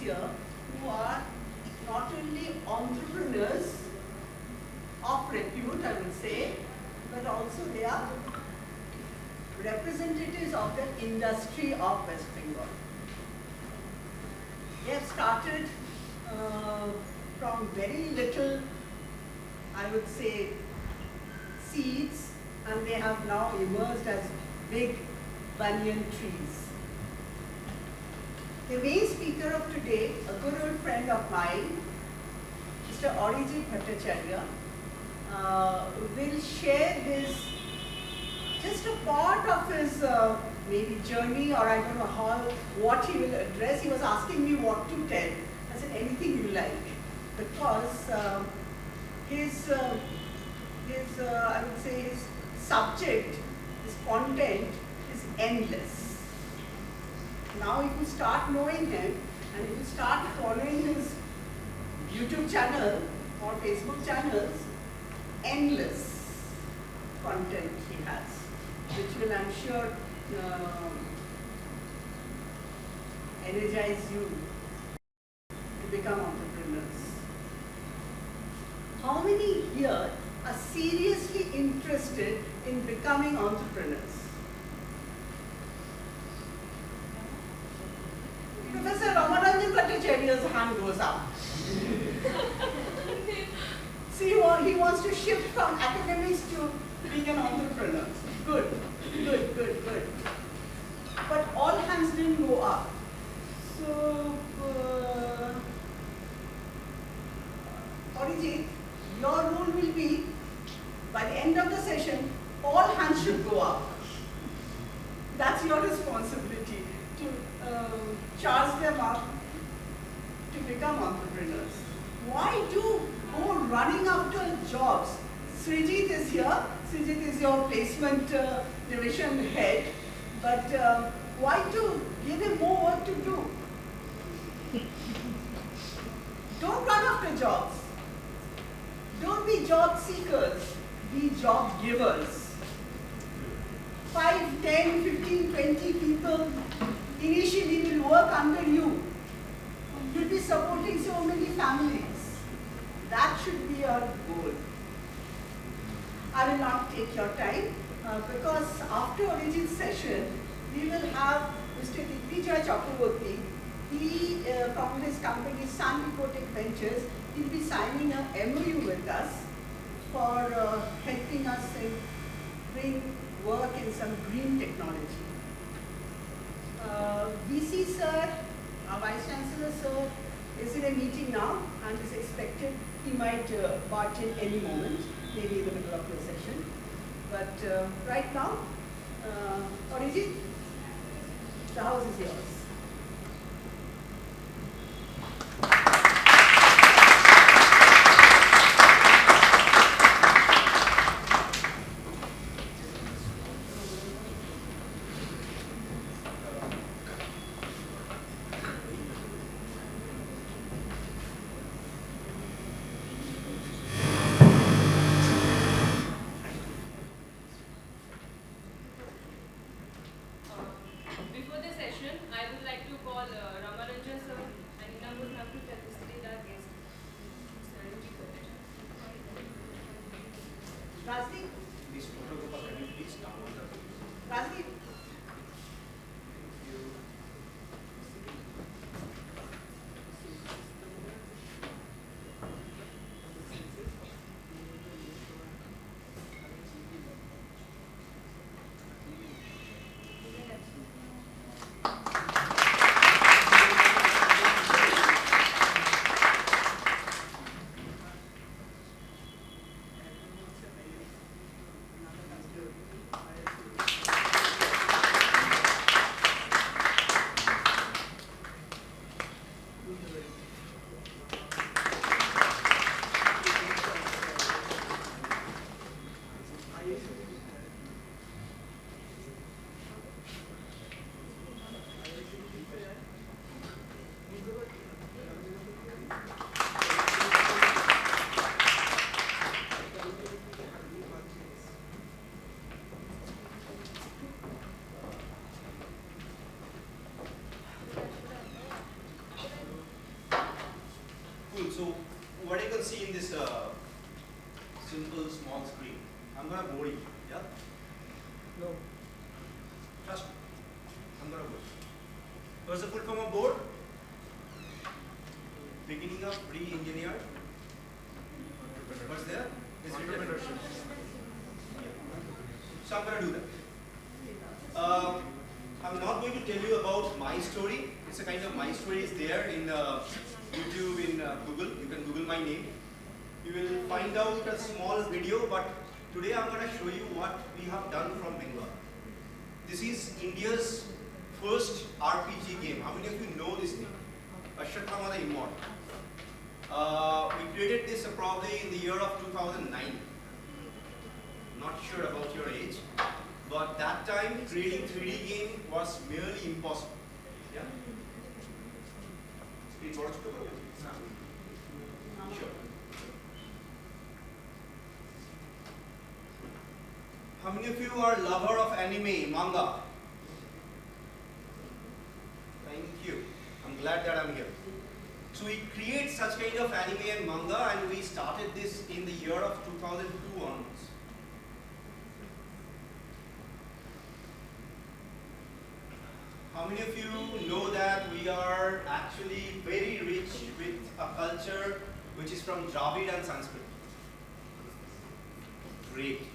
here who are not only entrepreneurs of repute, I would say, but also they are representatives of the industry of West Bengal. They have started from very little, I would say, seeds, and they have now emerged as big banyan trees. The main speaker of today, a good old friend of mine, Mr. Arijit Bhattacharyya, will share his, just a part of his maybe journey, or I don't know what he will address. He was asking me what to tell. I said, anything you like, because his I would say his subject, his content is endless. Now if you start knowing him, and if you start following his YouTube channel or Facebook channels, endless content he has, which will, I'm sure, energize you to become entrepreneurs. How many here are seriously interested in becoming entrepreneurs? Professor Arijit Bhattacharyya's hand goes up. See, he wants to shift from academics to being an entrepreneur. Good, good, good, good. But all hands didn't go up. So, Arijit, your rule will be, by the end of the session, all hands should go up. That's your responsibility, to charge them up to become entrepreneurs. Why do go running after jobs? Srijit is here. Srijit is your placement division head. But why to give him more work to do? Don't run after jobs. Don't be job seekers. Be job givers. 5, 10, 15, 20 people initially will work under you. You'll be supporting so many families. That should be our goal. I will not take your time because after Arijit's session, we will have Mr. Digbijoy Chakraborty. He, from his company SUNECOTECH Ventures, he'll be signing a MOU with us for helping us bring work in some green technology. VC sir, our Vice Chancellor sir, is in a meeting now and is expected. He might barge in any moment, maybe in the middle of your session. But right now, Arijit, the house is yours. I'm gonna bore you. Yeah? No. Trust me. I'm gonna bore you. What's the full form of board? Beginning of re-engineered. What's there? Entrepreneurship. So I'm gonna do that. I'm not going to tell you about my story. It's a kind of my story is there in YouTube, in Google. You can Google my name. You will find out a small video, but today I'm going to show you what we have done from Bengal. This is India's first RPG game. How many of you know this name? Ashwatthama the Immortal. We created this probably in the year of 2009. Not sure about your age. But that time, creating 3D game was merely impossible. Yeah? Sure. How many of you are lover of anime, manga? Thank you. I'm glad that I'm here. So we create such kind of anime and manga, and we started this in the year of 2002 onwards. How many of you know that we are actually very rich with a culture which is from Dravid and Sanskrit? Great.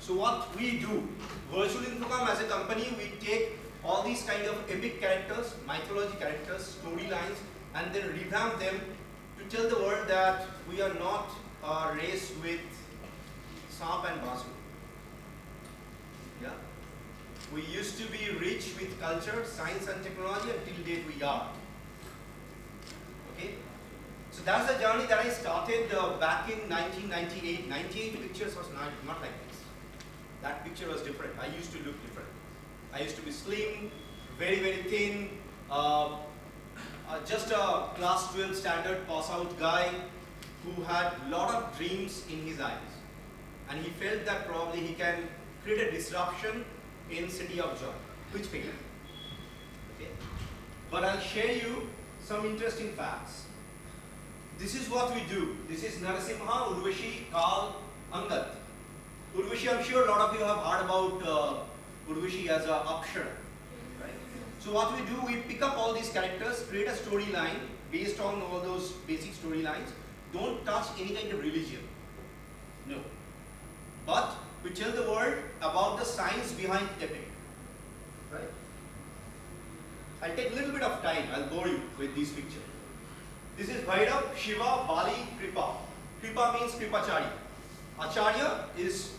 So what we do, VirtualInfocom as a company, we take all these kind of epic characters, mythology characters, storylines, and then revamp them to tell the world that we are not a race with Saap and Basu. Yeah? We used to be rich with culture, science and technology, and till date we are. Okay? So that's the journey that I started back in 1998. 98 pictures was not like this. That picture was different. I used to look different. I used to be slim, very, very thin, just a class 12 standard pass out guy who had a lot of dreams in his eyes. And he felt that probably he can create a disruption in City of Joy, which failed. Okay? But I'll share you some interesting facts. This is what we do. This is Narasimha, Urvashi, Kal, Angad. Urvashi, I'm sure a lot of you have heard about Urvashi as a Apshara. Right? So what we do, we pick up all these characters, create a storyline based on all those basic storylines. Don't touch any kind of religion. No. But we tell the world about the science behind epic. Right? I'll take a little bit of time. I'll bore you with these pictures. This is Bhairav, Shiva, Bali, Kripa. Kripa means Kripacharya. Acharya is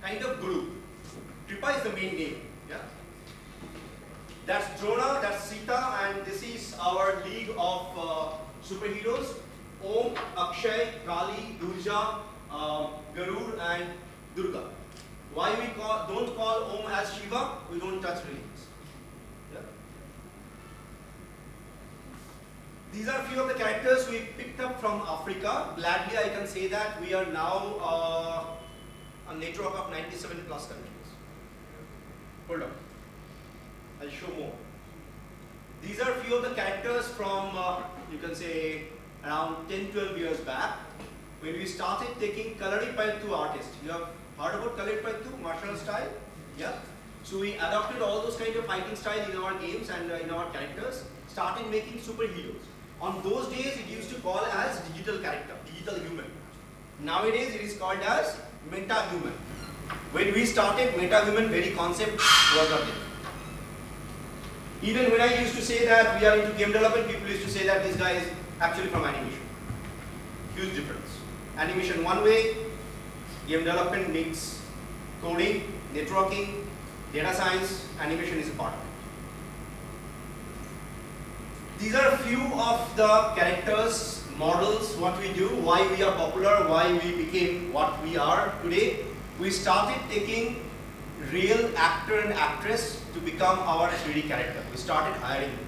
kind of guru. Kripa is the main name. Yeah? That's Drona, that's Sita, and this is our league of superheroes. Om, Akshay, Kali, Durja, Garud, and Durga. Why we don't call Om as Shiva? We don't touch religions. Yeah? These are a few of the characters we picked up from Africa. Gladly I can say that we are now a network of 97 plus countries. Hold on. I'll show more. These are a few of the characters from, you can say, around 10-12 years back, when we started taking Kalaripayattu artists. You have heard about Kalaripayattu, martial style? Yeah? So we adopted all those kind of fighting style in our games and in our characters, started making superheroes. On those days, it used to call as digital character, digital human. Nowadays, it is called as meta-human. When we started, meta-human very concept was not there. Even when I used to say that we are into game development, people used to say that this guy is actually from animation. Huge difference. Animation one way, game development means coding, networking, data science, animation is a part of it. These are a few of the characters, models, what we do, why we are popular, why we became what we are today. We started taking real actor and actress to become our 3D character. We started hiring them.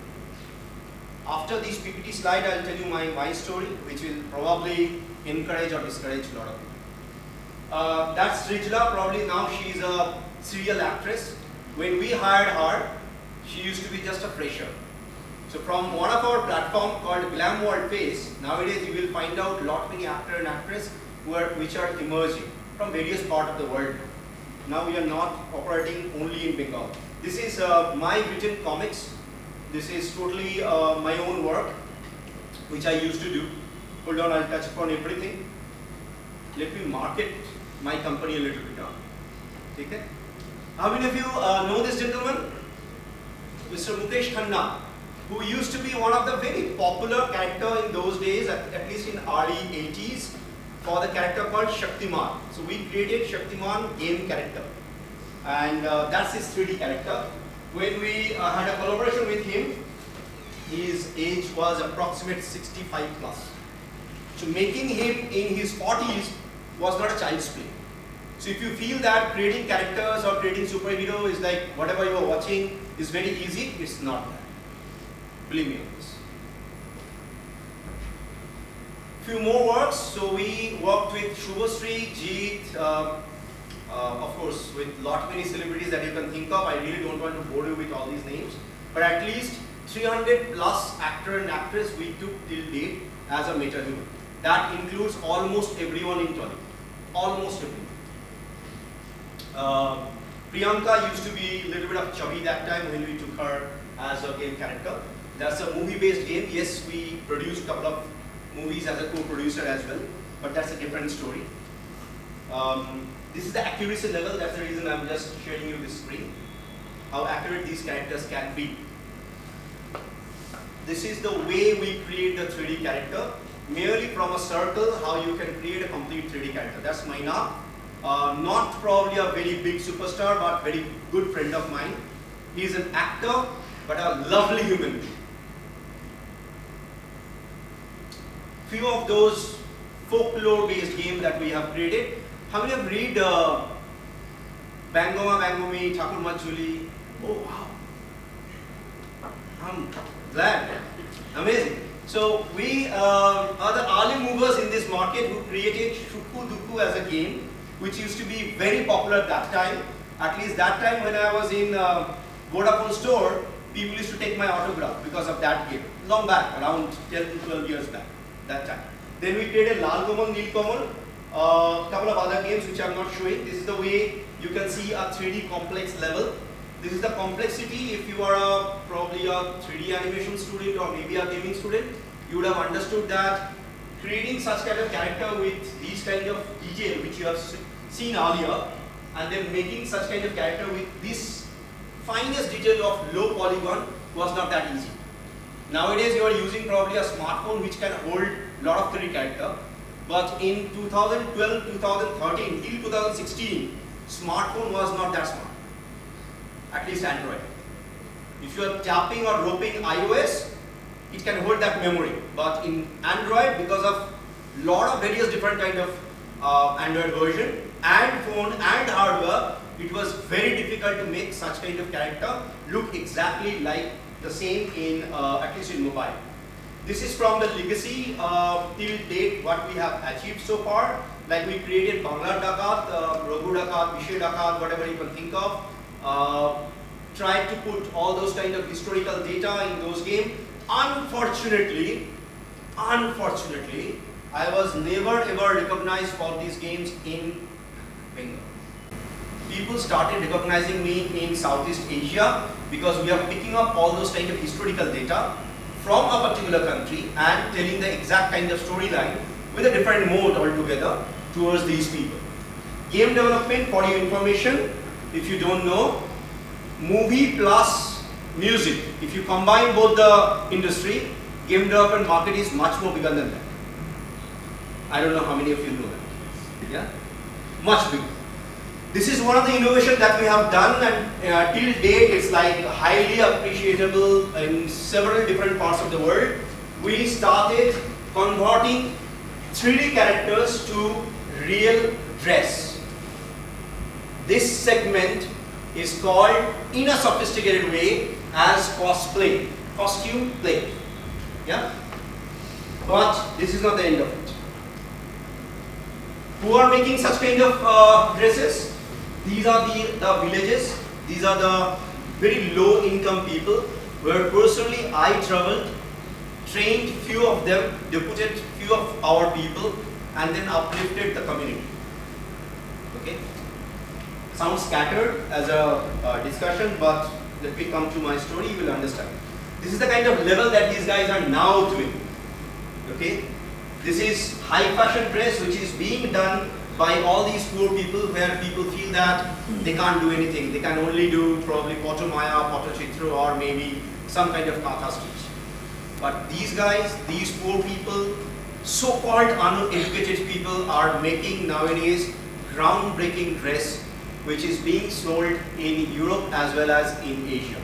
After this PPT slide, I'll tell you my story, which will probably encourage or discourage a lot of people. That's Srijala, probably now she is a serial actress. When we hired her, she used to be just a fresher. So from one of our platform called Glam World Face, nowadays you will find out lot many actor and actress which are emerging from various parts of the world. now we are not operating only in Bengal. This is my written comics. This is totally my own work, which I used to do. Hold on, I'll touch upon everything. Let me market my company a little bit now. Okay? How many of you know this gentleman? Mr. Mukesh Khanna, who used to be one of the very popular character in those days, at least in early 80s, for the character called Shaktiman. So we created Shaktiman game character, and that's his 3D character. When we had a collaboration with him, his age was approximately 65 plus. So making him in his 40s was not a child's play. So if you feel that creating characters or creating superhero is like whatever you are watching is very easy, it's not that. Believe me on this. Few more works. So we worked with Shubhasri, Jeet, of course with lot many celebrities that you can think of. I really don't want to bore you with all these names, but at least 300 plus actor and actress we took till date as a meta human. That includes almost everyone in Tollywood. Almost everyone. Priyanka used to be a little bit of chubby that time when we took her as a game character. That's a movie-based game. Yes, we produced a couple of movies as a co-producer as well, but that's a different story. This is the accuracy level. That's the reason I'm just sharing you this screen. How accurate these characters can be. This is the way we create the 3D character. Merely from a circle, how you can create a complete 3D character. That's Maina. Not probably a very big superstar, but very good friend of mine. He's an actor, but a lovely human being. Few of those folklore-based games that we have created. How many have read Bangoma Bangomi, Thakur Machuli? Oh wow! I'm glad. Amazing. So we are the early movers in this market who created Shukku Dukku as a game, which used to be very popular at that time. At least that time when I was in Vodafone store, people used to take my autograph because of that game. Long back, around 10 to 12 years back, that time. Then we created Lal Komal, Neel Komal, a couple of other games which I'm not showing. This is the way you can see a 3D complex level. This is the complexity. If you are probably a 3D animation student or maybe a gaming student, you would have understood that creating such kind of character with these kind of detail which you have seen earlier, and then making such kind of character with this finest detail of low polygon was not that easy. Nowadays you are using probably a smartphone which can hold a lot of 3D character, but in 2012, 2013 till 2016, smartphone was not that smart. At least Android. If you are tapping or roping iOS, it can hold that memory. But in Android, because of lot of various different kind of Android version and phone and hardware, it was very difficult to make such kind of character look exactly like the same in at least in mobile. This is from the legacy till date what we have achieved so far. Like we created Bangla Dakat, Raghu Dakat, Vishay Dakat, whatever you can think of. Tried to put all those kind of historical data in those games. Unfortunately, I was never ever recognized for these games in Bengal. People started recognizing me in Southeast Asia because we are picking up all those kind of historical data from a particular country and telling the exact kind of storyline with a different mode altogether towards these people. Game development, for your information, if you don't know, movie plus music. If you combine both the industry, game development market is much more bigger than that. I don't know how many of you know that. Yeah, much bigger. This is one of the innovations that we have done, and till date it's like highly appreciable in several different parts of the world. We started converting 3D characters to real dress. This segment is called in a sophisticated way as cosplay, costume play. Yeah? But this is not the end of it. Who are making such kind of dresses? These are the villages. These are the very low income people where personally I traveled, trained few of them, deputed few of our people, and then uplifted the community. Okay? sounds scattered as a discussion, but let me come to my story, you will understand. This is the kind of level that these guys are now doing. Okay? This is high fashion dress which is being done by all these poor people, where people feel that they can't do anything. They can only do probably Potomaya, Potochitru, or maybe some kind of Katha stitch. But these guys, these poor people, so-called uneducated people, are making nowadays groundbreaking dress which is being sold in Europe as well as in Asia.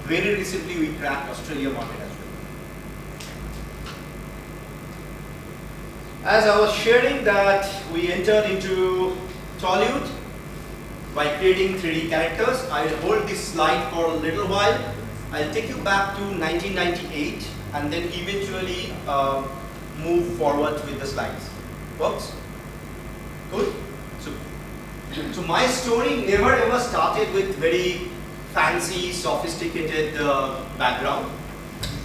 Very recently we cracked Australia market as well. As I was sharing that we entered into Tollywood by creating 3D characters, I will hold this slide for a little while. I'll take you back to 1998 and then eventually move forward with the slides. Works? Good? So my story never ever started with very fancy, sophisticated background.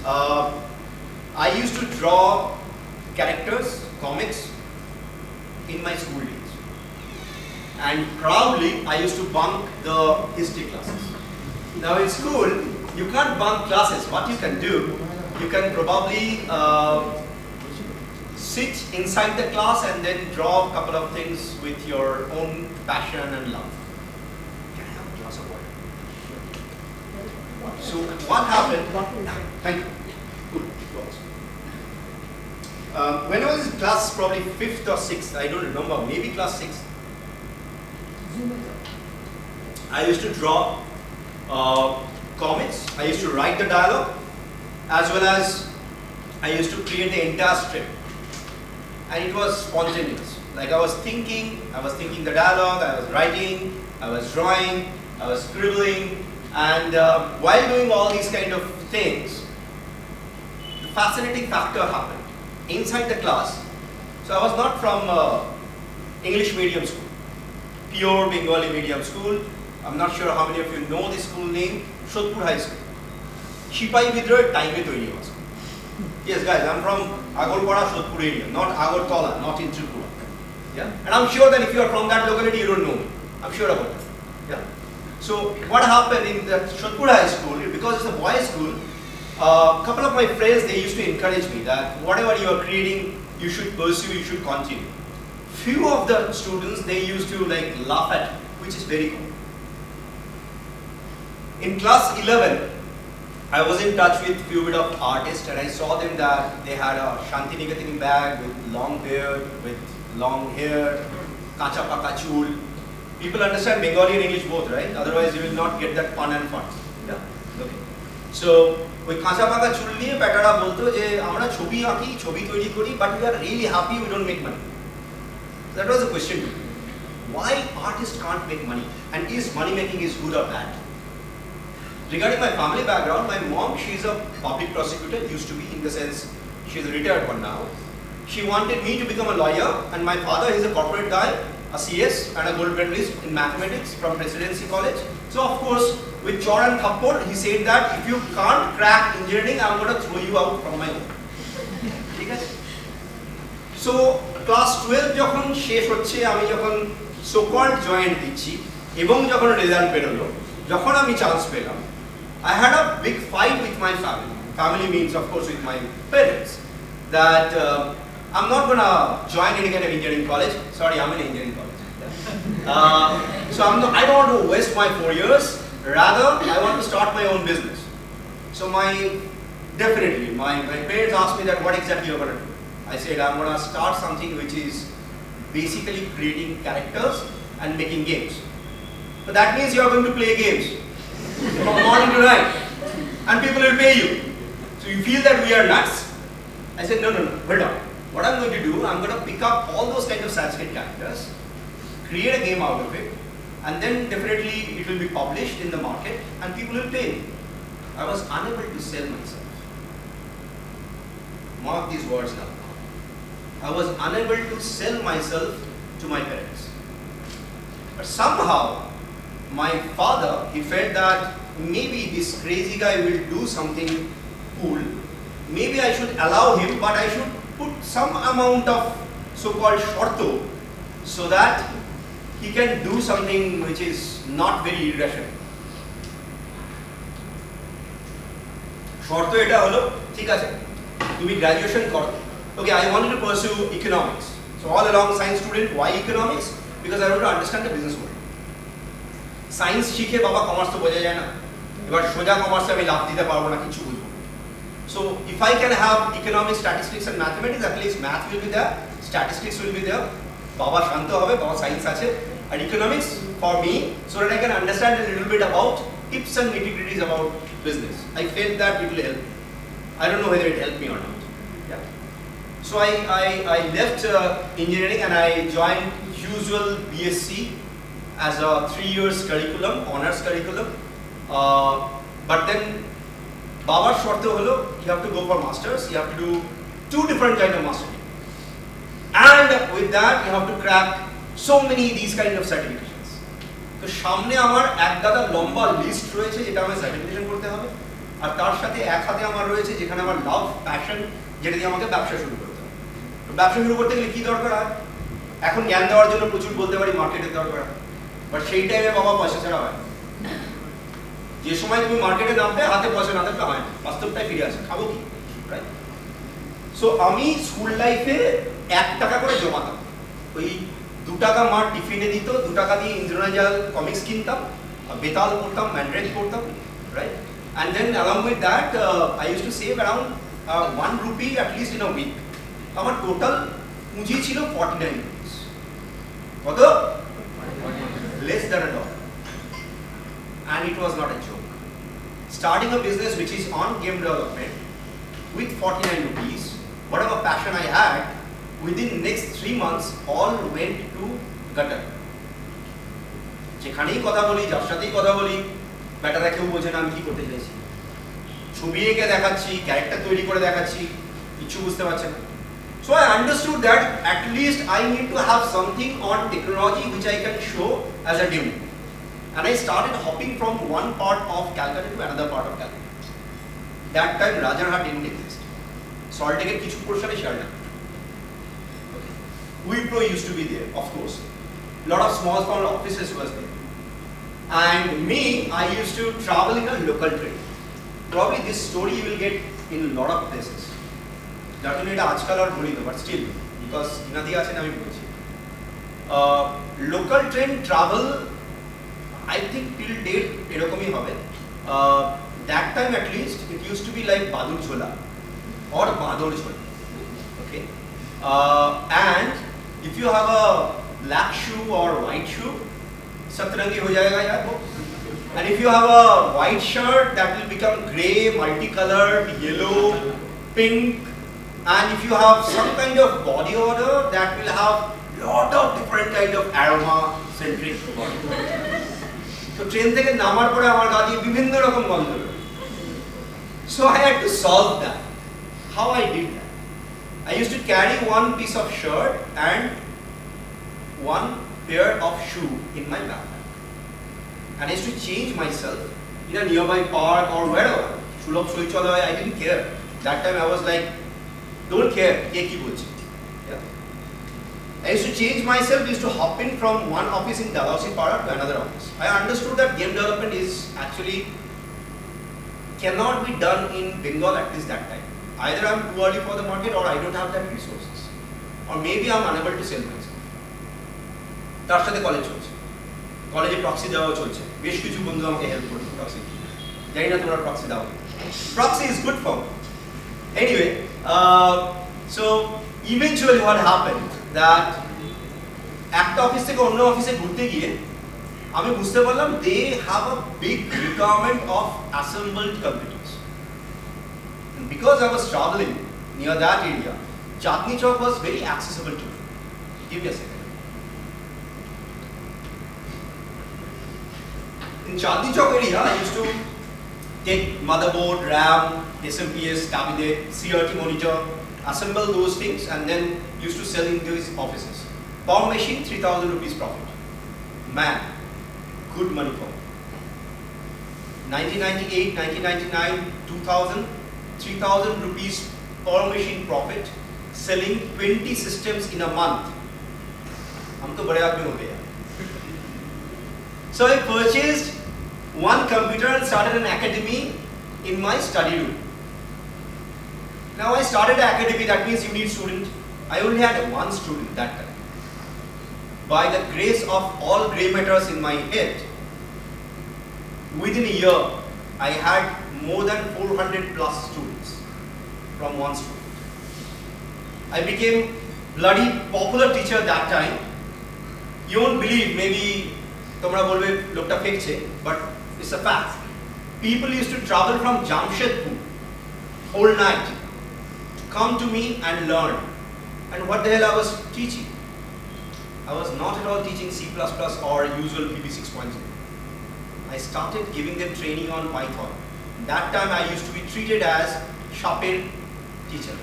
I used to draw characters, comics, in my school days. And proudly, I used to bunk the history classes. Now in school, you can't bunk classes. What you can do, you can probably sit inside the class and then draw a couple of things with your own passion and love. Can I have a glass of water? So what happened? Thank you. Good. When I was in class, probably 5th or 6th, I don't remember, maybe class 6th, I used to draw comics, I used to write the dialogue, as well as I used to create the entire script. And it was spontaneous. Like I was thinking the dialogue, I was writing, I was drawing, I was scribbling, and while doing all these kind of things, the fascinating factor happened inside the class. So I was not from English medium school, pure Bengali medium school. I'm not sure how many of you know this school name, Chattopadhyay High School. Shipai Vidroy time toiri hoy. Yes guys, I'm from Agolpada, Shodhpur area, not Agartala, not in Tripura. Yeah? And I'm sure that if you are from that locality, you don't know me. I'm sure about that. Yeah? So what happened in the Chattopadhyay High School, because it's a boys' school, a couple of my friends, they used to encourage me that whatever you are creating, you should pursue, you should continue. Few of the students, they used to like laugh at me, which is very cool. In class 11, I was in touch with few bit of artists, and I saw them that they had a Shanti Niketan bag with long beard, with long hair, kacha paka chul. People understand Bengali and English both, right? Otherwise you will not get that pun and fun. Yeah? Okay. So, with kacha paka chul niye betara bolto je amra chobi aaki, chobi toiri kori, but we are really happy we don't make money. So that was the question to me. Why artists can't make money? And is money making is good or bad? Regarding my family background, my mom, she is a public prosecutor, used to be, in the sense, she is a retired one now. She wanted me to become a lawyer, and my father is a corporate guy, a CS and a gold medalist in mathematics from Presidency College. So of course, with Chor and Thappor, he said that if you can't crack engineering, I'm going to throw you out from my home. So class 12 যখন শেষ হচ্ছে, আমি যখন so-called joint দিচ্ছি এবং যখন result বেরোলো, যখন আমি চান্স পেলাম, I had a big fight with my family. Family means, of course, with my parents. That I'm not going to join any kind of engineering college. Sorry, I'm in engineering college. So I don't want to waste my 4 years. Rather, I want to start my own business. So definitely, my parents asked me that what exactly you're going to do. I said I'm going to start something which is basically creating characters and making games. But that means you are going to play games from morning to night, and people will pay you. So you feel that we are nuts? I said no, hold on. What I'm going to do, I'm going to pick up all those kind of Sanskrit characters, create a game out of it, and then definitely it will be published in the market and people will pay me. I was unable to sell myself. Mark these words now. I was unable to sell myself to my parents. But somehow, my father, he felt that maybe this crazy guy will do something cool. Maybe I should allow him, but I should put some amount of so-called shorto so that he can do something which is not very irrational. শর্ত এটা হলো ঠিক আছে তুমি graduation করো okay I wanted to pursue economics so all along science student why economics because I want to understand the business world science শিখে বাবা commerce তো বোঝা যায় না এবার সোজা কমার্সে আমি লাভ দিতে পারবো না কিছু বুঝবো so if I can have economics statistics and mathematics at least math will be there statistics will be there বাবা শান্ত হবে বাবা সায়েন্স আছে and economics for me so that I can understand a little bit about tips and nitty-gritties about business. I felt that it will help. I don't know whether it helped me or not. Yeah. So I left engineering and I joined usual BSc as a 3 years curriculum, honors curriculum. But then Babar shorte holo, you have to go for masters. You have to do 2 different kind of master degrees. And with that you have to crack so many these kind of certifications. তো সামনে আমার এক দাদা লম্বা list রয়েছে যেটা আমাকে certification করতে হবে আর তার সাথে এক হাতে আমার রয়েছে যেখানে আমার লাভ প্যাশন যেটা দিয়ে আমাকে ব্যবসা শুরু করতে হবে তো ব্যবসা শুরু করতে গেলে কি দরকার হয় এখন জ্ঞান দেওয়ার জন্য প্রচুর বলতে পারি মার্কেটের দরকার হয় বাট সেই টাইমে বাবা পয়সা ছাড়া হয় যে সময় তুমি মার্কেটে নামবে হাতে পয়সা না থাকলে হয় না বাস্তবটাই ফিরে আসে খাবো কি রাইট সো আমি স্কুল লাইফে 1 টাকা করে জমাতাম ওই 2 টাকা মার টিফিনে দিত 2 টাকা দিয়ে ইন্দ্রনাজাল কমিক্স কিনতাম বেতাল পড়তাম ম্যান্ড্রেট পড়তাম right and then along with that I used to save around 1 rupee at least in a week আমার টোটাল পুঁজি ছিল 49 rupees কত less than a dollar and it was not a joke starting a business which is on game development with 49 rupees whatever passion I had within next 3 months all went to gutter যেখানেই কথা বলি যার সাথেই কথা বলি ব্যাটারা কেউ বোঝে না আমি কি করতে চাইছি ছবি এঁকে দেখাচ্ছি ক্যারেক্টার তৈরি করে দেখাচ্ছি কিছু বুঝতে পারছে না so I understood that at least I need to have something on technology which I can show as a demo and I started hopping from one part of Calcutta to another part of Calcutta that time Rajarhat didn't exist Saltake kichu portione share na Wipro used to be there, of course. Lot of small offices was there. And me, I used to travel in a local train. Probably this story you will get in a lot of places. Definitely এটা আজকাল আর বলি না, but still, because ইনাদি আছেন আমি বলছি। Local train travel, I think till date এরকমই হবে. That time at least, it used to be like Badur Jhola or Bador Jhola. Okay. And if you have a black shoe or white shoe, satrangi ho jayega yaar wo. And if you have a white shirt, that will become grey, multicolored, yellow, pink. And if you have some kind of body odor, that will have lot of different kind of aroma centric body odor. So train থেকে নামার পরে আমার গা দিয়ে বিভিন্ন রকম গন্ধ বের হয়. So I had to solve that. How I did that? I used to carry one piece of shirt and one pair of shoe in my backpack. And I used to change myself in a nearby park or wherever. Shulok Shoichalay, I didn't care. That time I was like, don't care, ye ki bolche. I used to change myself, used to hop in from one office in Dalhousie Para to another office. I understood that game development is actually cannot be done in Bengal at least that time. Either I'm too early for the market or I don't have that resources. Or maybe I'm unable to sell myself. তার সাথে college চলছে কলেজে proxy দেওয়া চলছে বেশ কিছু বন্ধু আমাকে হেল্প করছে প্রক্সি জানি না তোমরা প্রক্সি দাও proxy is good for anyway so eventually what happened that একটা অফিস থেকে অন্য অফিসে ঘুরতে গিয়ে আমি বুঝতে পারলাম they have a big requirement of assembled computers because I was traveling near that area Chandni Chowk was very accessible to me give me a second in Chandni Chowk area I used to take motherboard RAM SMPS cabinet CRT monitor assemble those things and then used to sell in these offices per machine 3,000 rupees profit man good money for me 1998 1999 2000 3,000 rupees per machine profit selling 20 systems in a month हम तो बड़े आदमी हो गए So I purchased one computer and started an academy in my study room. Now I started an academy, that means you need student. I only had one student that time. By the grace of all grey matters in my head, within a year, I had more than 400 plus students from one student. I became bloody popular teacher that time. You won't believe, maybe tomra bolbe lokta fake che, but it's a fact. People used to travel from Jamshedpur whole night to come to me and learn. And what the hell I was teaching? I was not at all teaching C++ or usual VB 6.0. I started giving them training on Python. That time I used to be treated as sharper teacher.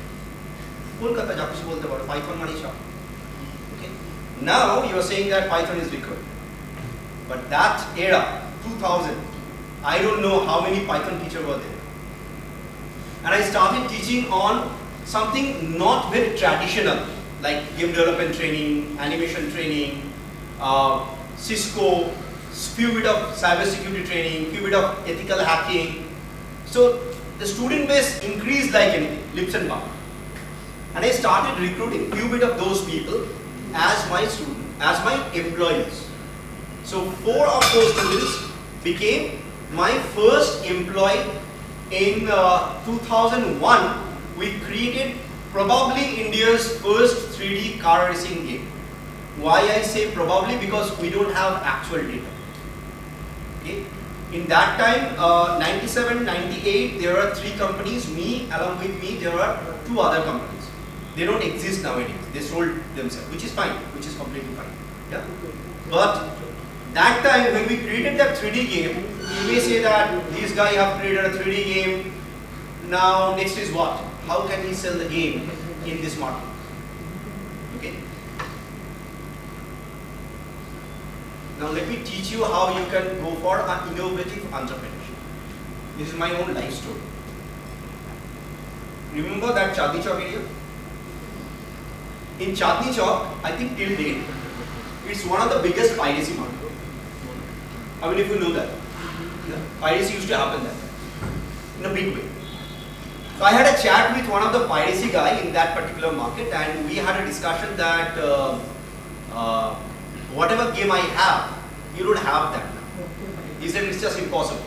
Kolkata ja kichu bolte paro, Python mane sharp. Okay. Now you are saying that Python is required. But that era, 2000, I don't know how many Python teachers were there. And I started teaching on something not very traditional, like game development training, animation training, Cisco, few bit of cyber security training, few bit of ethical hacking. So the student base increased like anything, leaps and bounds. And I started recruiting few bit of those people as my student, as my employees. So 4 of those students became my first employee. In 2001, we created probably India's first 3D car racing game. Why I say probably? Because we don't have actual data. Okay. In that time, 97, 98, there were 3 companies. Me, along with me, there were 2 other companies. They don't exist nowadays. They sold themselves, which is fine, which is completely fine. Yeah. But that time, when we created that 3D game, you may say that these guys have created a 3D game. Now, next is what? How can we sell the game in this market? Okay. Now let me teach you how you can go for an innovative entrepreneurship. This is my own life story. Remember that Chandni Chowk area? In Chandni Chowk, I think till date, it's one of the biggest piracy markets. I mean, if you know that. Piracy used to happen there in a big way. So I had a chat with one of the piracy guy in that particular market, and we had a discussion that whatever game I have, you don't have that now. He said it's just impossible.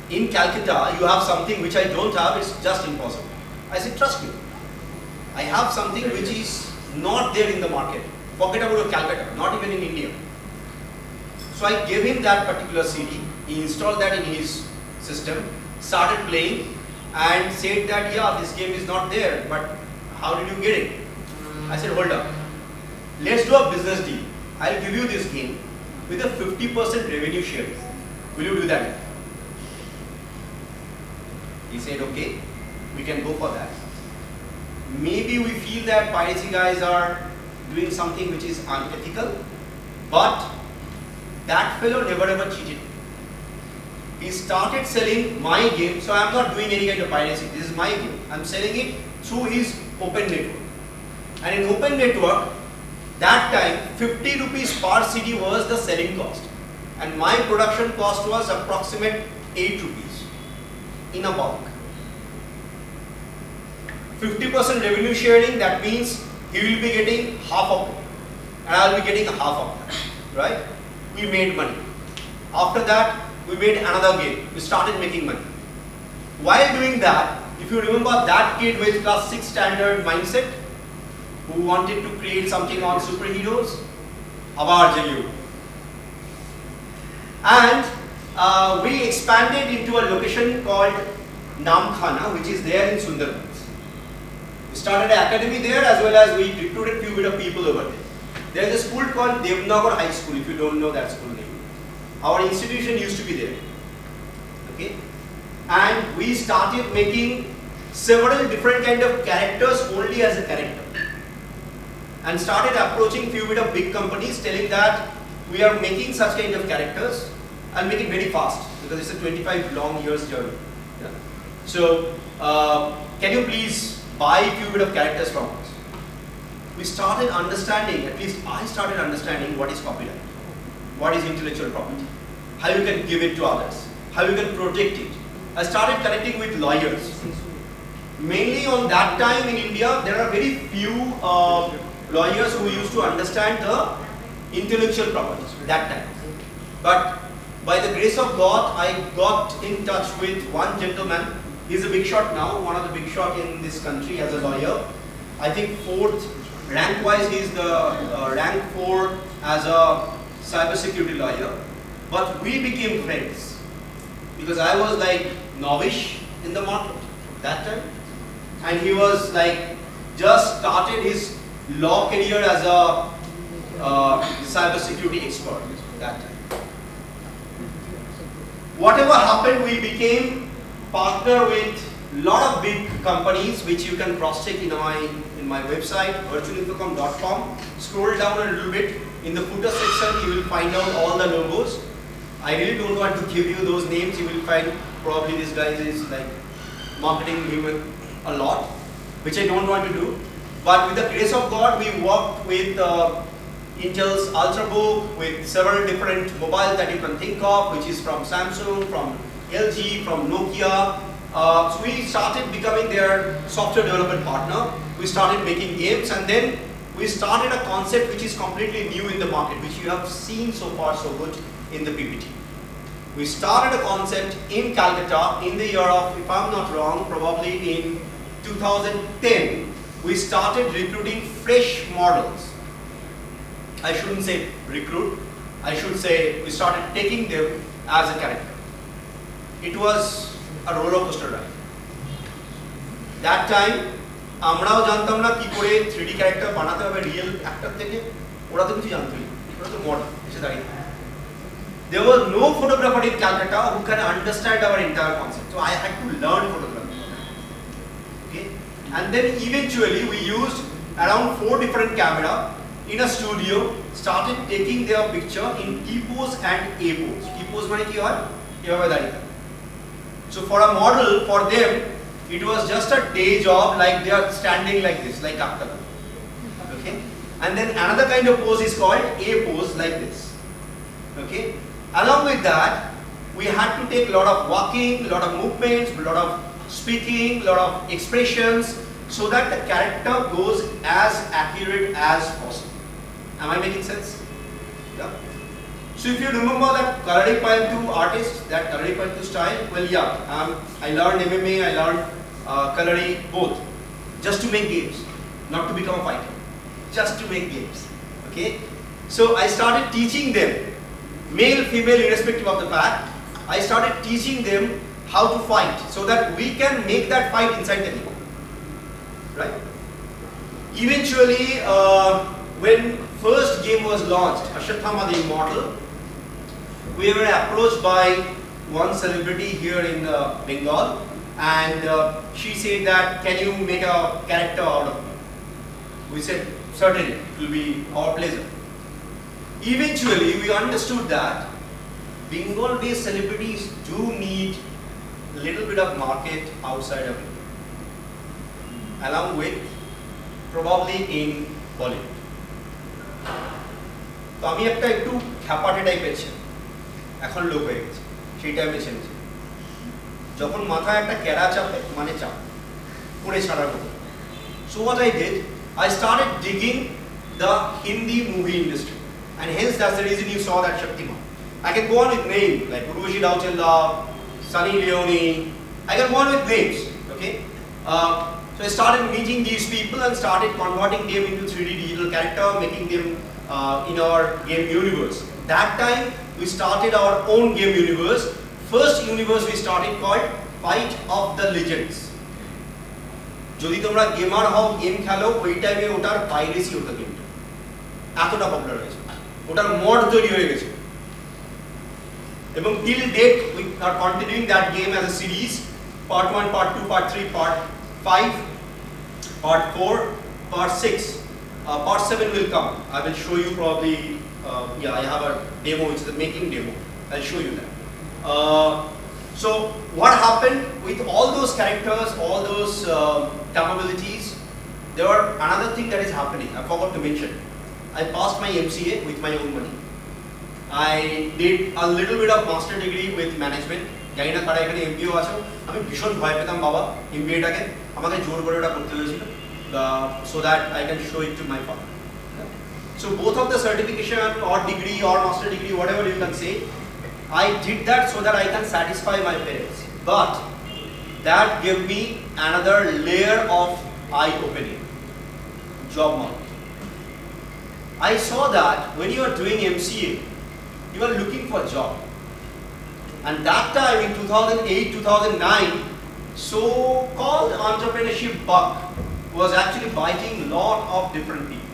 In Calcutta, you have something which I don't have, it's just impossible. I said, trust me. I have something which is not there in the market. Forget about Calcutta, not even in India. So I gave him that particular CD, he installed that in his system, started playing, and said that, yeah, this game is not there, but how did you get it? I said, hold up, let's do a business deal. I'll give you this game with a 50% revenue share. Will you do that? He said, okay, we can go for that. Maybe we feel that piracy guys are doing something which is unethical, but that fellow never ever cheated. He started selling my game, so I am not doing any kind of piracy. This is my game. I am selling it through his open network. And in open network, that time 50 rupees per CD was the selling cost. And my production cost was approximate 8 rupees in a bulk. 50% revenue sharing, that means he will be getting half of it and I will be getting half of that, right? We made money. After that, we made another game. We started making money. While doing that, if you remember that kid with class 6 standard mindset who wanted to create something on superheroes, abar jagyu. And we expanded into a location called Namkhana, which is there in Sundarbans. We started an academy there, as well as we recruited a few bit of people over there. There is a school called Devnagar High School, if you don't know that school name. Our institution used to be there. Okay? And we started making several different kind of characters only as a character. And started approaching few bit of big companies telling that we are making such kind of characters. I'll make it very fast because it's a 25 long years journey. Yeah. So, can you please buy a few bit of characters from us? We started understanding, at least I started understanding what is copyright. what is intellectual property, how you can give it to others, how you can protect it. I started connecting with lawyers. Mainly on that time in India, there are very few lawyers who used to understand the intellectual property that time. But by the grace of God, I got in touch with one gentleman. He's a big shot now, one of the big shot in this country as a lawyer. I think fourth, rank-wise, he's the rank 4 as a cybersecurity lawyer. But we became friends because I was like novice in the market that time, and he was like just started his law career as a cybersecurity expert that time. Whatever happened, we became partner with lot of big companies, which you can cross-check in my website, virtualinfocom.com. Scroll down a little bit. In the footer section, you will find out all the logos. I really don't want to give you those names. You will find probably this guy is like marketing him a lot, which I don't want to do. But with the grace of God, we worked with Intel's Ultrabook, with several different mobiles that you can think of, which is from Samsung, from LG, from Nokia. So we started becoming their software development partner. We started making games, and then we started a concept which is completely new in the market, which you have seen so far so good in the PPT. We started a concept in Calcutta in the year of, if I'm not wrong, probably in 2010. We started recruiting fresh models. I shouldn't say recruit, I should say we started taking them as a character. It was a roller coaster ride. That time, আমরাও জানতাম না কি করে 3D character বানাতে হবে real actor থেকে, ওরা তো কিছু জানতোই না, ওরা তো মডেল এসে দাঁড়িয়ে। There was no photographer in Calcutta who can understand our entire concept, so I had to learn photography. Okay, and then eventually we used around 4 different cameras in a studio, started taking their picture in T-pose and A-pose. T-pose মানে কি হয়? এভাবে দাঁড়িয়ে। So for a model, for them, it was just a day job, like they are standing like this, like Aktala. Okay? And then another kind of pose is called A pose, like this. Okay? Along with that, we had to take a lot of walking, a lot of movements, a lot of speaking, a lot of expressions, so that the character goes as accurate as possible. Am I making sense? Yeah. So if you remember that Kalaripayattu artist, that Kalaripayattu style, well, yeah, I learned MMA, I learned Kalari, both, just to make games, not to become a fighter, just to make games. Okay? So I started teaching them, male, female, irrespective of the fact, I started teaching them how to fight, so that we can make that fight inside the game. Right? Eventually, when first game was launched, Ashwathama the Immortal, we were approached by one celebrity here in Bengal, and she said that, can you make a character out of me? We said, certainly, it will be our pleasure. Eventually, we understood that Bengal-based celebrities do need a little bit of market outside of India, along with probably in Bollywood. তো আমি একটা একটু খ্যাপাটে টাইপের ছিলাম, এখন লোক হয়ে গেছে, সেই টাইপের ছেড়েছি। যখন মাথায় একটা ক্যারা চাপে মানে চাপ করে ছাড়ার মতো। So what I did, I started digging the Hindi movie industry, and hence that's the reason you saw that Shaktiman. I can go on with names like Urvashi Rao Chella, Sunny Leone. I can go on with names. Okay. So I started meeting these people and started converting them into 3D digital character, making them in our game universe. That time we started our own game universe. First universe we started called Fight of the Legends. যদি তোমরা gamer হও, game খেলো, ওই টাইমে ওটার piracy হতো গেমটা, এতটা পপুলার হয়েছে, ওটার মড তৈরি হয়ে গেছে। এবং till date we are continuing that game as a series, part 1, part 2, part 3, part 5, part 4, part 6. Part 7 will come. I will show you probably, yeah, I have a demo, which is the making demo. I'll show you that. So what happened with all those characters, all those capabilities, there were another thing that is happening. I forgot to mention. I passed my MCA with my own money. I did a little bit of master degree with management. জানি না কারা এখানে এমবিও আছো, আমি ভীষণ ভয় পেতাম বাবা এমবিএটাকে, আমাকে জোর করে ওটা করতে হয়েছিল so that I can show it to my father. So both of the certification or degree or master degree, whatever you can say, I did that so that I can satisfy my parents. But that gave me another layer of eye-opening, job market. I saw that when you are doing MCA, you are looking for a job. And that time in 2008-2009, so-called entrepreneurship bug was actually biting a lot of different people.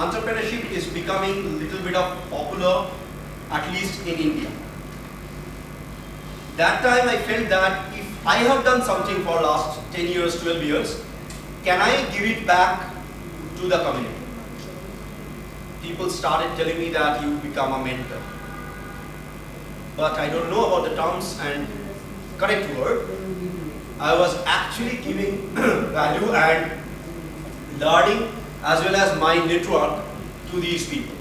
Entrepreneurship is becoming a little bit of popular, at least in India. That time I felt that if I have done something for last 10 years, 12 years, can I give it back to the community? People started telling me that you become a mentor. But I don't know about the terms and correct word. I was actually giving value and learning as well as my network to these people.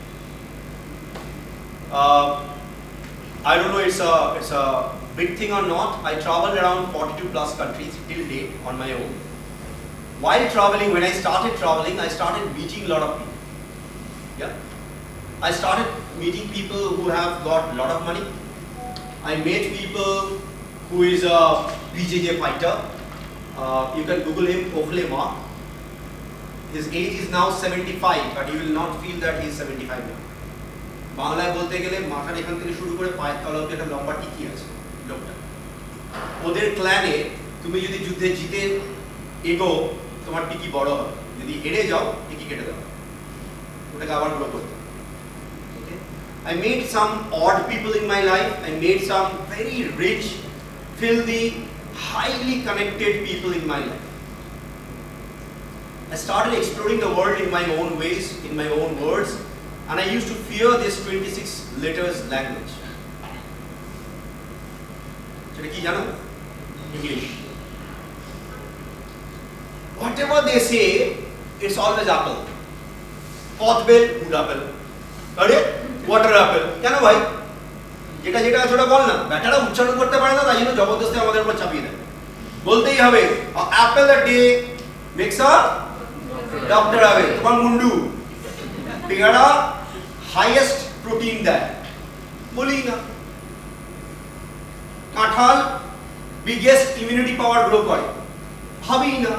I don't know it's a big thing or not. I traveled around 42 plus countries till date on my own. While traveling, when I started traveling, I started meeting a lot of people. Yeah, I started meeting people who have got a lot of money. I met people who is a BJJ fighter. You can Google him, Ofle Mark. His age is now 75, but you will not feel that he is 75 now. বাংলায় বলতে গেলে মাথার এখান থেকে শুরু করে পায়ের তলা অবধি একটা লম্বা টিকি আছে লোকটা। ওদের ক্ল্যানে তুমি যদি যুদ্ধে জিতে এগো তোমার টিকি বড় হবে, যদি হেরে যাও টিকি কেটে দাও, ওটাকে আবার গ্রো করতে। I made some odd people in my life. I made some very rich, filthy, highly connected people in my life. I started exploring the world in my own ways, in my own words, and I used to fear this 26 letters language. সেটা কি জানো? English. Whatever they say, it's always apple. Hon'ble, good apple. আরে water Apple কেন ভাই? যেটা যেটা আছে ওটা বল না। ব্যাটারা উচ্চারণ করতে পারে না, তাই জন্য জবরদস্তি আমাদের উপর চাপিয়ে দেয়। বলতেই হবে apple a day makes a doctor হবে। তোমার মুন্ডু পেয়ারা হাইয়েস্ট প্রোটিন দেয়, বলি না। কাঁঠাল বিগেস্ট ইমিউনিটি পাওয়ার গ্রো করে, ভাবি না,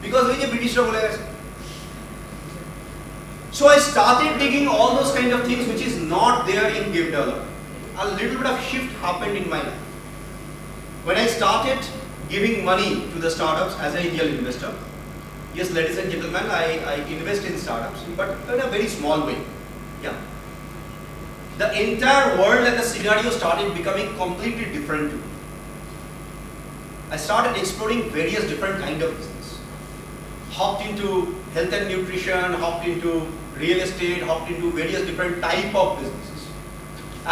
বিকজ ওই যে ব্রিটিশরা বলে গেছে। So I started digging all those kind of things which is not there in game development. A little bit of shift happened in my life. When I started giving money to the startups as an angel investor, yes, ladies and gentlemen, I invest in startups, but in a very small way. Yeah. The entire world and the scenario started becoming completely different to me. I started exploring various different kind of business. Hopped into health and nutrition, hopped into real estate, hopped into various different type of businesses,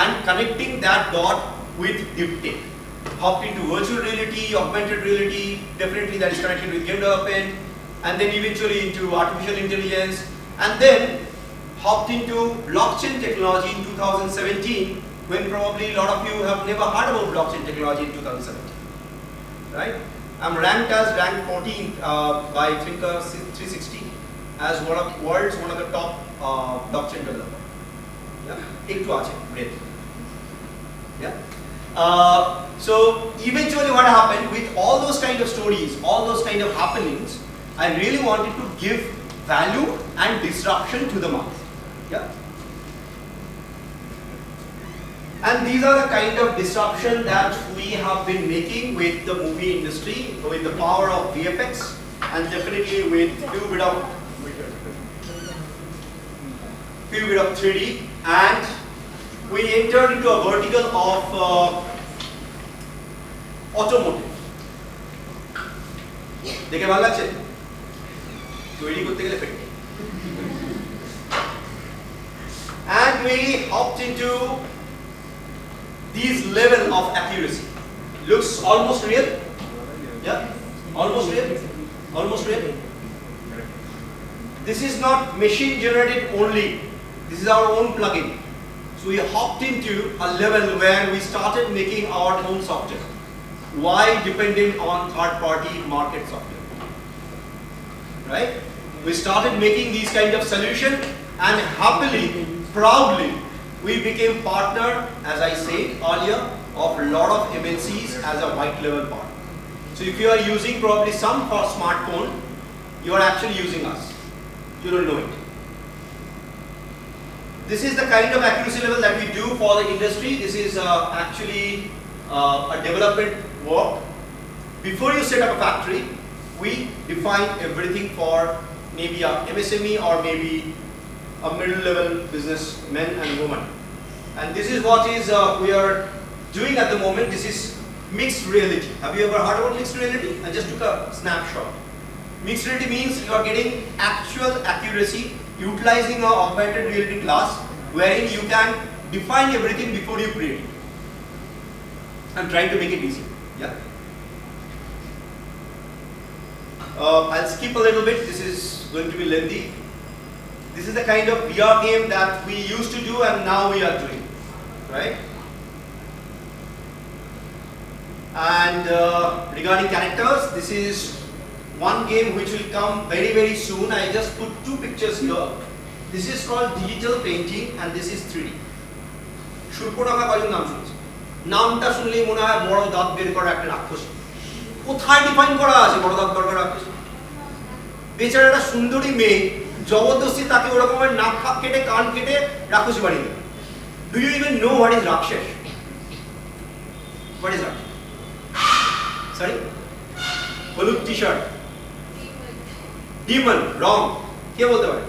and connecting that dot with deep tech. Hopped into virtual reality, augmented reality, definitely that is connected with game development, and then eventually into artificial intelligence, and then hopped into blockchain technology in 2017, when probably a lot of you have never heard about blockchain technology in 2017, right? I'm ranked as rank 14 by Thinker 360 as one of the world's one of the top blockchain developer. Yeah, ekটু আছে breadth. Yeah. So eventually, what happened with all those kind of stories, all those kind of happenings, I really wanted to give value and disruption to the market. Yeah. And these are the kind of disruption that we have been making with the movie industry, with the power of VFX, and definitely with few bit of 3D, and we entered into a vertical of automotive. দেখে ভালো লাগছে? তৈরি করতে গেলে পেটে। And we hopped into these level of accuracy. Looks almost real. Yeah, almost real. Almost real. This is not machine generated only. This is our own plugin. So we hopped into a level where we started making our own software. Why dependent on third-party market software? Right? We started making these kind of solutions, and happily, proudly, we became partner, as I said earlier, of a lot of MNCs as a white level partner. So if you are using probably some for smartphone, you are actually using us. You don't know it. This is the kind of accuracy level that we do for the industry. This is actually a development work. Before you set up a factory, we define everything for maybe a MSME or maybe a middle level businessman and woman. And this is what is we are doing at the moment. This is mixed reality. Have you ever heard about mixed reality? I just took a snapshot. Mixed reality means you are getting actual accuracy utilizing an augmented reality class wherein you can define everything before you create it. I'm trying to make it easy. Yeah. I'll skip a little bit. This is going to be lengthy. This is the kind of VR game that we used to do and now we are doing, right? And regarding characters, this is one game which will come very, very soon. I just put two pictures here. This is called digital painting and this is 3D. Shurponakha kajon naam shunche? নামটা শুনলেই মনে হয় বড় দাঁত বের করা একটা রাক্ষস। কোথায় ডিফাইন করা আছে বড় দাঁত বের করা রাক্ষস? বেচারা একটা সুন্দরী মেয়ে জবরদস্তি তাকে ওরকমের নাক কেটে কান কেটে রাক্ষসী বানিয়ে দেবে। Do you even know what is Rakshas? What is Rakshas? Sorry? হলুদ টি-শার্ট। Demon, wrong. কে বলতে পারে?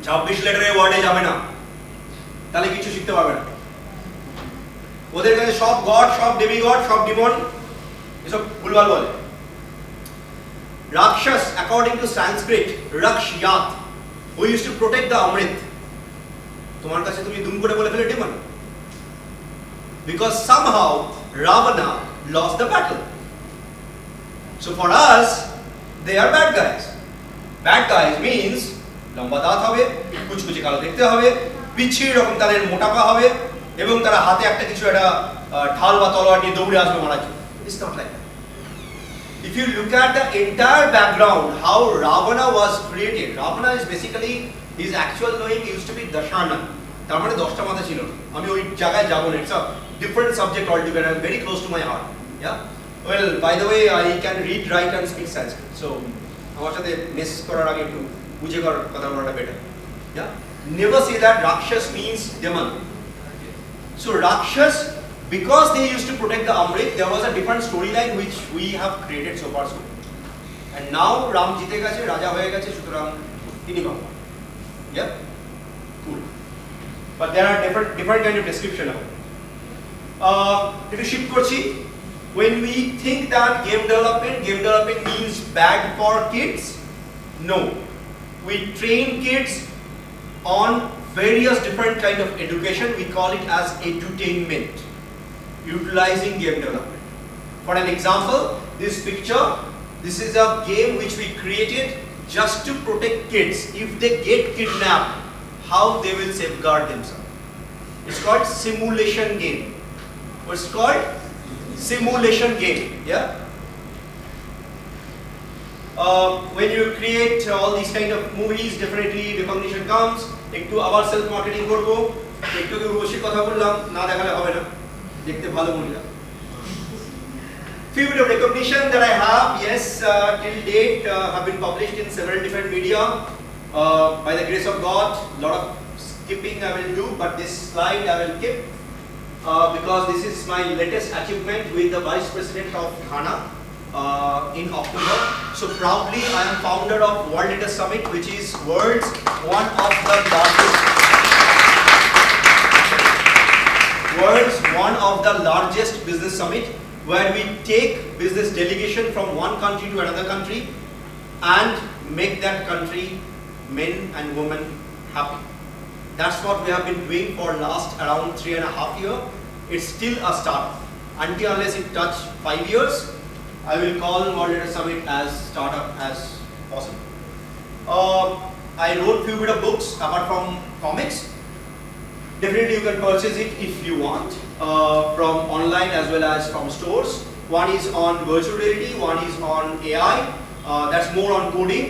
26 লেটারের ওয়ার্ডে যাবে না। তাহলে কিছু শিখতে পারবে না। ওদের কাছে সব গড, সব ডেমিগড, সব ডিমন এসব ভুলভাল বলে। Rakshas, according to Sanskrit, Rakshyat, who used to protect the Amrit. তোমার কাছে তুমি দুম করে বলে ফেলে demon. Because somehow Ravana lost the battle. So for us, they are bad guys. Bad guys means লম্বা দাঁত হবে, কুচকুচে কালো দেখতে হবে, পিচ্ছি রকম তাদের মোটাপা হবে এবং তারা হাতে একটা কিছু একটা ঢাল বা তলোয়ার নিয়ে দৌড়ে আসবে মারার জন্য। It's not like that. If you look at the entire background, how Ravana was created, Ravana is basically his actual name used to be Dashana. তার মানে 10টা মাথা ছিল না। আমি ওই জায়গায় যাব না। It's a different subject altogether, very close to my heart. Yeah. Well, by the way, I can read, write, and speak Sanskrit. So, আমার সাথে মেস করার আগে একটু বুঝে কথা বলাটা better. Yeah. Never say that Rakshas means demon. So Rakshas, because they used to protect the Amrit, there was a different storyline which we have created so far. And now Ram jite geche, Raja hoye geche, sutorang tini Baba. Yeah, cool. But there are different kind of description of it. Ekটু shift korchi. When we think that game development means bad for kids, no. We train kids on various different kind of education. We call it as edutainment, utilizing game development. For an example, this picture, this is a game which we created just to protect kids. If they get kidnapped, how they will safeguard themselves. It's called simulation game. What's it called? Simulation game. Yeah. When you create all these kind of movies, definitely recognition comes. একটু আবার self marketing করব, একটু রুশি কথা বললাম, না দেখালে হবে না, দেখতে ভালো মহিলা। Few bit of recognition that I have, yes, till date have been published in several different media. By the grace of God, lot of skipping I will do, but this slide I will keep because this is my latest achievement with the Vice President of Ghana. In October. So proudly I am founder of World Leaders Summit, which is world's one of the largest business summit, where we take business delegation from one country to another country and make that country men and women happy. That's what we have been doing for last around 3.5 years. It's still a startup. Until unless it touch 5 years, I will call World Leaders Summit as startup as possible. I wrote few bit of books apart from comics. Definitely you can purchase it if you want from online as well as from stores. One is on virtual reality, one is on AI, that's more on coding.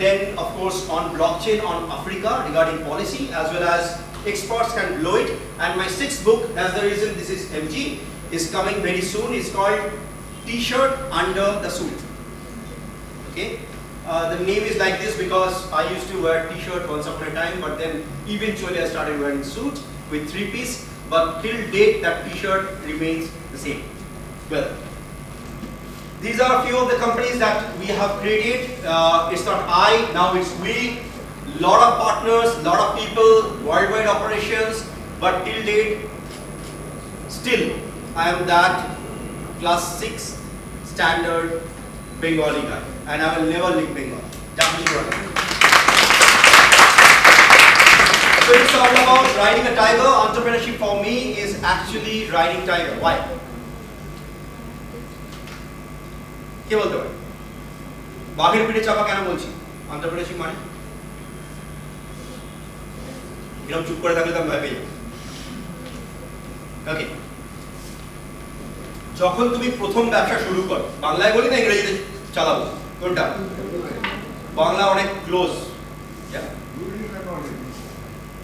Then of course on blockchain on Africa regarding policy, as well as experts can blow it. And my sixth book, that's the reason this is MG, is coming very soon. It's called T-shirt under the suit. Okay, the name is like this because I used to wear T-shirt once upon a time, but then eventually I started wearing suit with 3-piece. But till date that T-shirt remains the same. Well, these are a few of the companies that we have created. It's not I, now it's we. Lot of partners, lot of people, worldwide operations, but till date, still I am that class 6 standard Bengali guy, and I will never leave Bengal. So it's all about riding a tiger. Entrepreneurship for me is actually riding tiger. Why? কে বলতে পারে বাঘের পিঠে চাপা কেন বলছি? Entrepreneurship মানে এরকম চুপ করে থাকলে তো আমি ভয় পেয়ে যাবো। ওকে, যখন তুমি প্রথম ব্যবসা শুরু করো, বাংলায় বলি না ইংরেজিতে চালাবো, কোনটা? বাংলা অনেক ক্লোজ।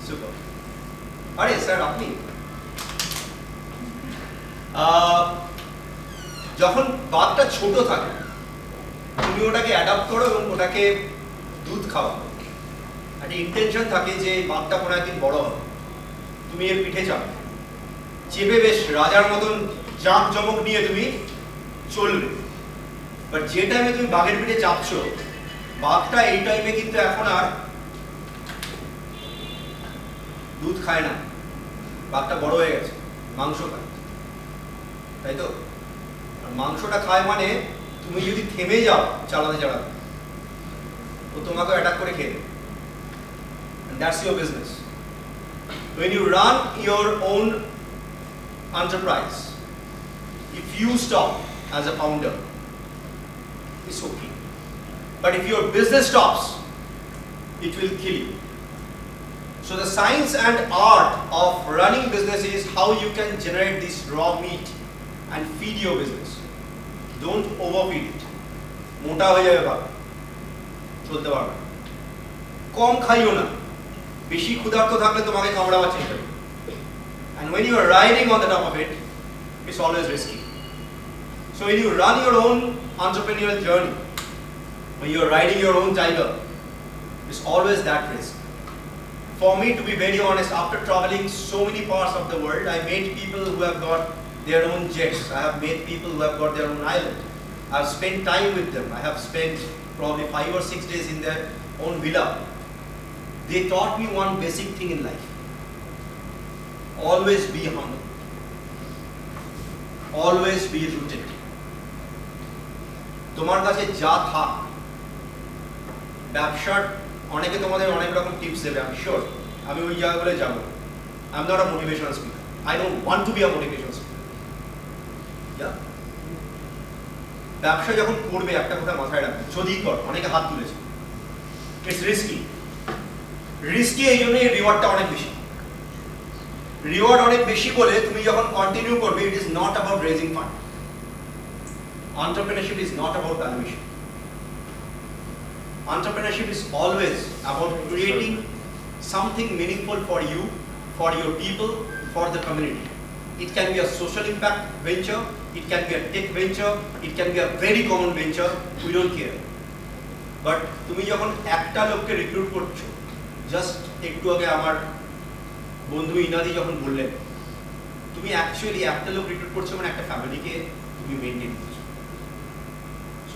সুপার। আরে স্যার আপনি যখন বাঘটা ছোট থাকে তুমি ওটাকে অ্যাডাপ্ট করো এবং ওটাকে দুধ খাওয়াও। একটা ইন্টেনশন থাকে যে বাঘটা কোনো একদিন বড় হবে, তুমি এর পিঠে চাপবে, চেপে বেশ রাজার মতন জাঁক জমক নিয়ে তুমি চলবে। বাট যে টাইমে তুমি বাঘের পিঠে চাপছো, বাঘটা এই টাইমে কিন্তু এখন আর দুধ খায় না, বাঘটা বড় হয়ে গেছে, মাংস খায়, তাই তো? মাংসটা খায় মানে তুমি যদি থেমে যাও চালাতে চালাতে, ও তোমাকে অ্যাটাক করে খেয়ে দেবে। And that's your business. When you run your own enterprise, if you stop as a founder, it's okay. But if your business stops, it will kill you. So the science and art of running business is how you can generate this raw meat and feed your business. Don't overfeed it. মোটা হয়ে যাবে বাবা, চলতে পারবে। কম খাইও না, বেশি ক্ষুধার্ত থাকলে তোমাকে কামড়াবার চেষ্টা করবে। And when you are riding on the top of it, it's always risky. So when you run your own entrepreneurial journey, when you are riding your own tiger, it's always that risk. For me, to be very honest, after traveling so many parts of the world, I met people who have got their own jets. I have met people who have got their own island. I have spent time with them. I have spent probably 5 or 6 days in their own villa. They taught me one basic thing in life. Always be humble. Always be rooted. তোমার কাছে যা থাক, ব্যবসার অনেকে তোমাদের অনেক রকম tips দেবে, আমি শিওর। আমি ওই জায়গাগুলো যাবো। I am not a motivational speaker. I don't want to be a motivational speaker. ব্যবসা যখন করবে একটা কথা মাথায় রাখবে, যদি কর, অনেকে হাত তুলেছে, ইটস রিস্কি। রিস্কি এই জন্য রিওয়ার্ডটা অনেক বেশি। রিওয়ার্ড অনেক বেশি বলে তুমি যখন কন্টিনিউ করবে, it is not about raising fund. Entrepreneurship is not about valuation. Entrepreneurship is always about creating something meaningful for you, for your people, for the community. It can be a social impact venture, it can be a tech venture, it can be a very common venture, we don't care. But তুমি যখন একটা লোককে recruit করছো, just একটু আগে আমার বন্ধু ইনাদি যখন বললেন, তুমি অ্যাকচুয়ালি একটা লোক রিক্রুট করছো মানে একটা ফ্যামিলিকে তুমি মেইনটেইন করছো।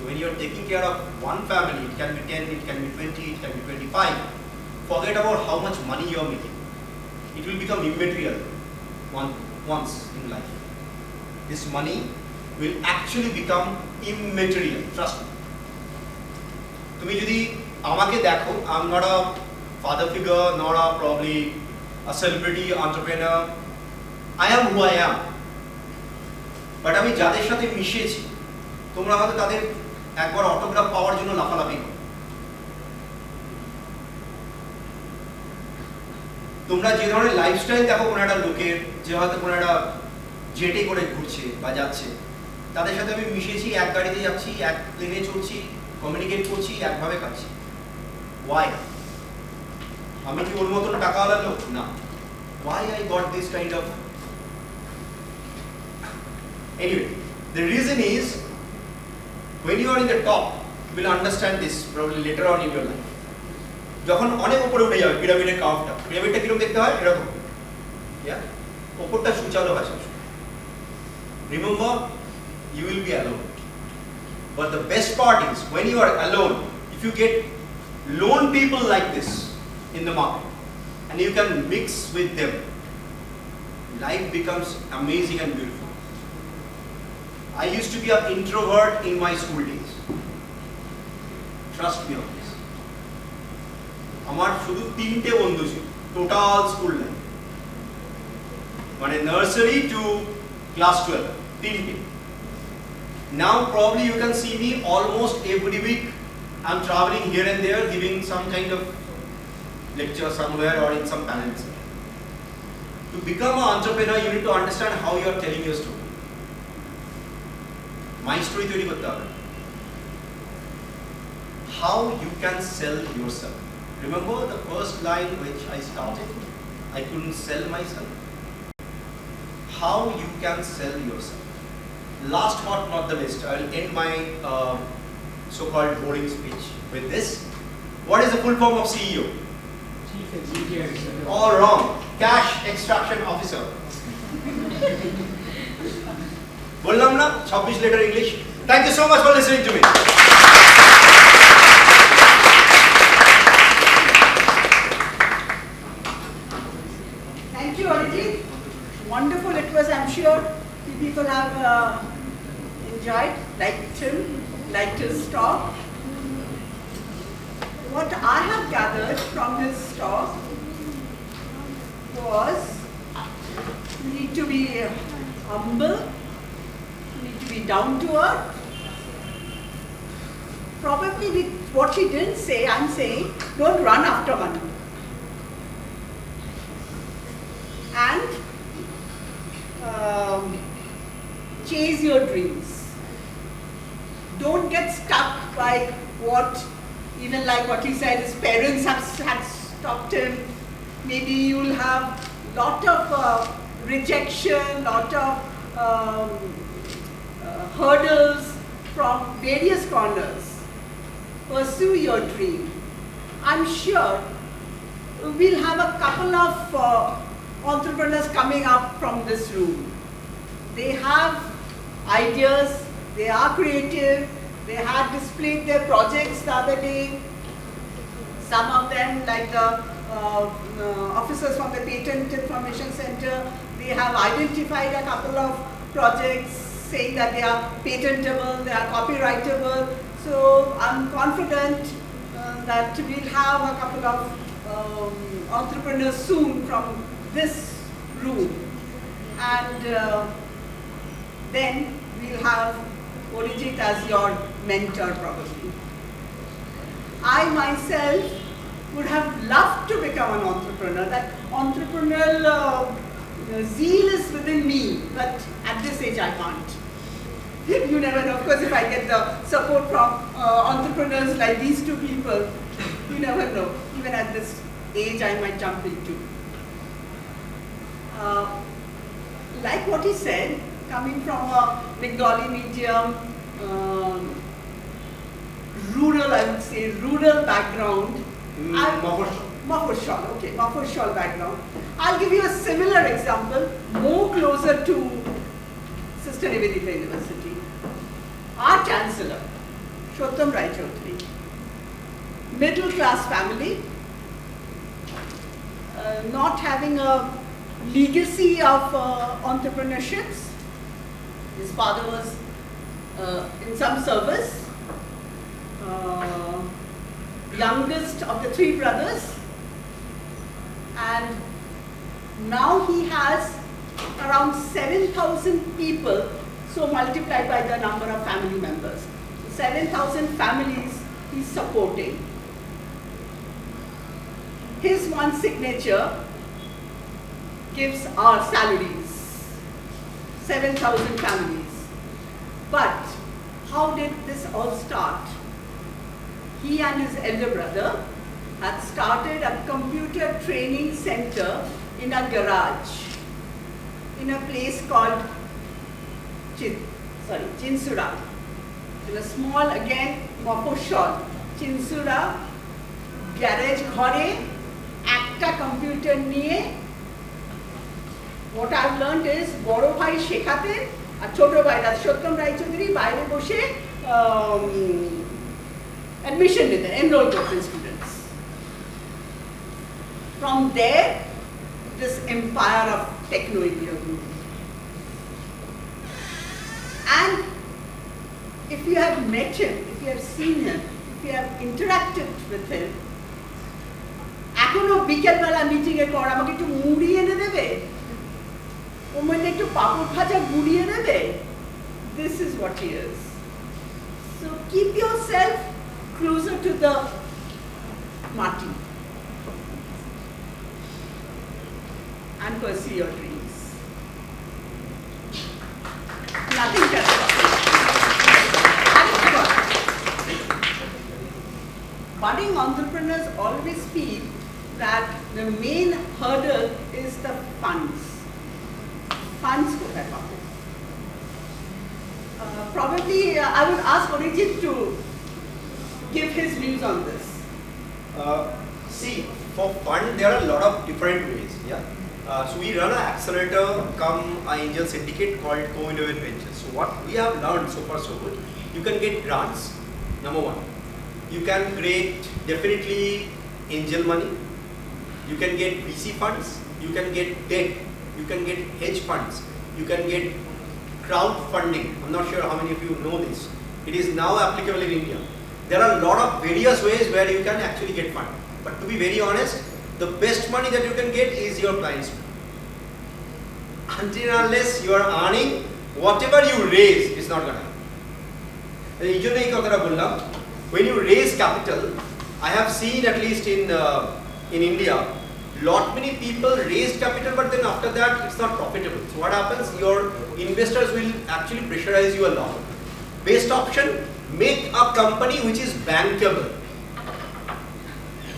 So when you are taking care of one family, it can be 10, it can be 20, it can be 25. Forget about how much money you are making. It will become immaterial once in life. This money will actually become immaterial. Trust me. তুমি যদি আমাকে দেখো, I'm not a father figure, not a probably a celebrity entrepreneur. I am who I am. But আমি যাদের সাথে মিশেছি, তোমরা হয়তো তাদের একবার অটোগ্রাফ পাওয়ার জন্য লাফালাফি করো। তোমরা যে ধরনের লাইফস্টাইল দেখো কোনো একটা লোকের, যে হয়তো কোনো একটা জেটে করে ঘুরছে বা যাচ্ছে, তাদের সাথে আমি মিশেছি, এক গাড়িতে যাচ্ছি, এক প্লেনে চড়ছি, কমিউনিকেট করছি, একভাবে খাচ্ছি। ওয়াই? আমি কি ওর মতন টাকাওয়ালা লোক? না। Why I got this kind of... Anyway, the reason is, when you are in the top, you will understand this probably later on in your life. যখন অনেক উপরে উঠে যাবে পিরামিডের কার্ভটা, পিরামিডটা কিরকম দেখতে হয়? এরকম, ওপরটা সুচালো হয় সবসময়। Remember, you will be alone. But the best part is, when you are alone, if you get lone people like this in the market, and you can mix with them, life becomes amazing and beautiful. I used to be an introvert in my school days. Trust me on this. আমার শুধু 3টে বন্ধু ছিল total school life, মানে nursery two class 12, 3টে. Now probably you can see me almost every week. I'm traveling here and there, giving some kind of lecture somewhere or in some panels. To become an entrepreneur, you need to understand how you are telling your story. My story teri korte hobe. How you can sell yourself. Remember the first line which I started? I couldn't sell myself. How you can sell yourself. Last but not the least, I will end my so-called boring speech with this. What is the full form of CEO? Chief Executive Officer. All wrong. Cash Extraction Officer. Bollam na? 26 letter English. Thank you so much for listening to me. Thank you, Arijit. Wonderful it was, I'm sure you people have enjoyed, liked his talk. What I have gathered from his talk was you need to be humble, you need to be down to earth. Probably with what he didn't say, I'm saying don't run after money. And chase your dreams. Don't get stuck by what, even like what he said, his parents had stopped him. Maybe you'll have lot of rejection, lot of hurdles from various corners. Pursue your dream. I'm sure we'll have a couple of entrepreneurs coming up from this room. They have ideas, they are creative, they have displayed their projects the other day. Some of them, like the officers from the Patent Information Center, they have identified a couple of projects saying that they are patentable, they are copyrightable. So I'm confident that we'll have a couple of entrepreneurs soon from this room. And then we'll have Arijit as your mentor probably. I myself would have loved to become an entrepreneur. That entrepreneurial zeal is within me, but at this age I can't. You never know. Of course, if I get the support from entrepreneurs like these two people, you never know. Even at this age, I might jump into. Like what he said, coming from a Bengali medium, rural, I would say, rural background. Mafurshal, okay, Mafurshal background. I'll give you a similar example, more closer to Sister Nivedita University. Our Chancellor, Shottam Rai Chaudhary, middle class family, not having a legacy of entrepreneurships. His father was in some service, youngest of the 3 brothers, and now he has around 7,000 people, so multiplied by the number of family members. 7,000 families he's supporting. His one signature gives our salaries, 7,000 families. But how did this all start? He and his elder brother had started a computer training center in a garage in a place called Chinsura. In a small, again, Mofosol, Chinsura, garage ঘরে একটা computer নিয়ে what I've learned is বড় ভাই শেখাতেন আর ছোট ভাই সত্যম রায়চৌধুরী বাইরে বসে admission নিতেন, enroll করতেন students. From there, this empire of techno-India grew. And if you have met him, if you have seen him, if you have interacted with him, এখনো বিকেলবেলা মিটিং এর পর আমাকে একটু মুড়ি এনে দেবে, ওর মধ্যে একটু পাপড় ভাজা গুড়িয়ে দেবে. This is what he is. So keep yourself closer to the mati and pursue your dreams. Nothing can stop you. Budding entrepreneurs always feel that the main hurdle is the funds. Funds কোথায় পাবো? Probably I would ask Arijit to give his views on this. See, for fund there are a lot of different ways. Yeah. So we run an accelerator come angel syndicate called Co-Innovate Ventures. So what we have learned so far so good, you can get grants, number one. You can create definitely angel money. You can get VC funds. You can get debt. You can get hedge funds. You can get crowdfunding. I'm not sure how many of you know this. It is now applicable in India. There are a lot of various ways where you can actually get fund. But to be very honest, the best money that you can get is your clients. Until and unless you are earning, whatever you raise is not going to happen. When you raise capital, I have seen at least in India, lot many people raise capital, but then after that it's not profitable. So what happens? Your investors will actually pressurize you a lot. Best option, make a company which is bankable.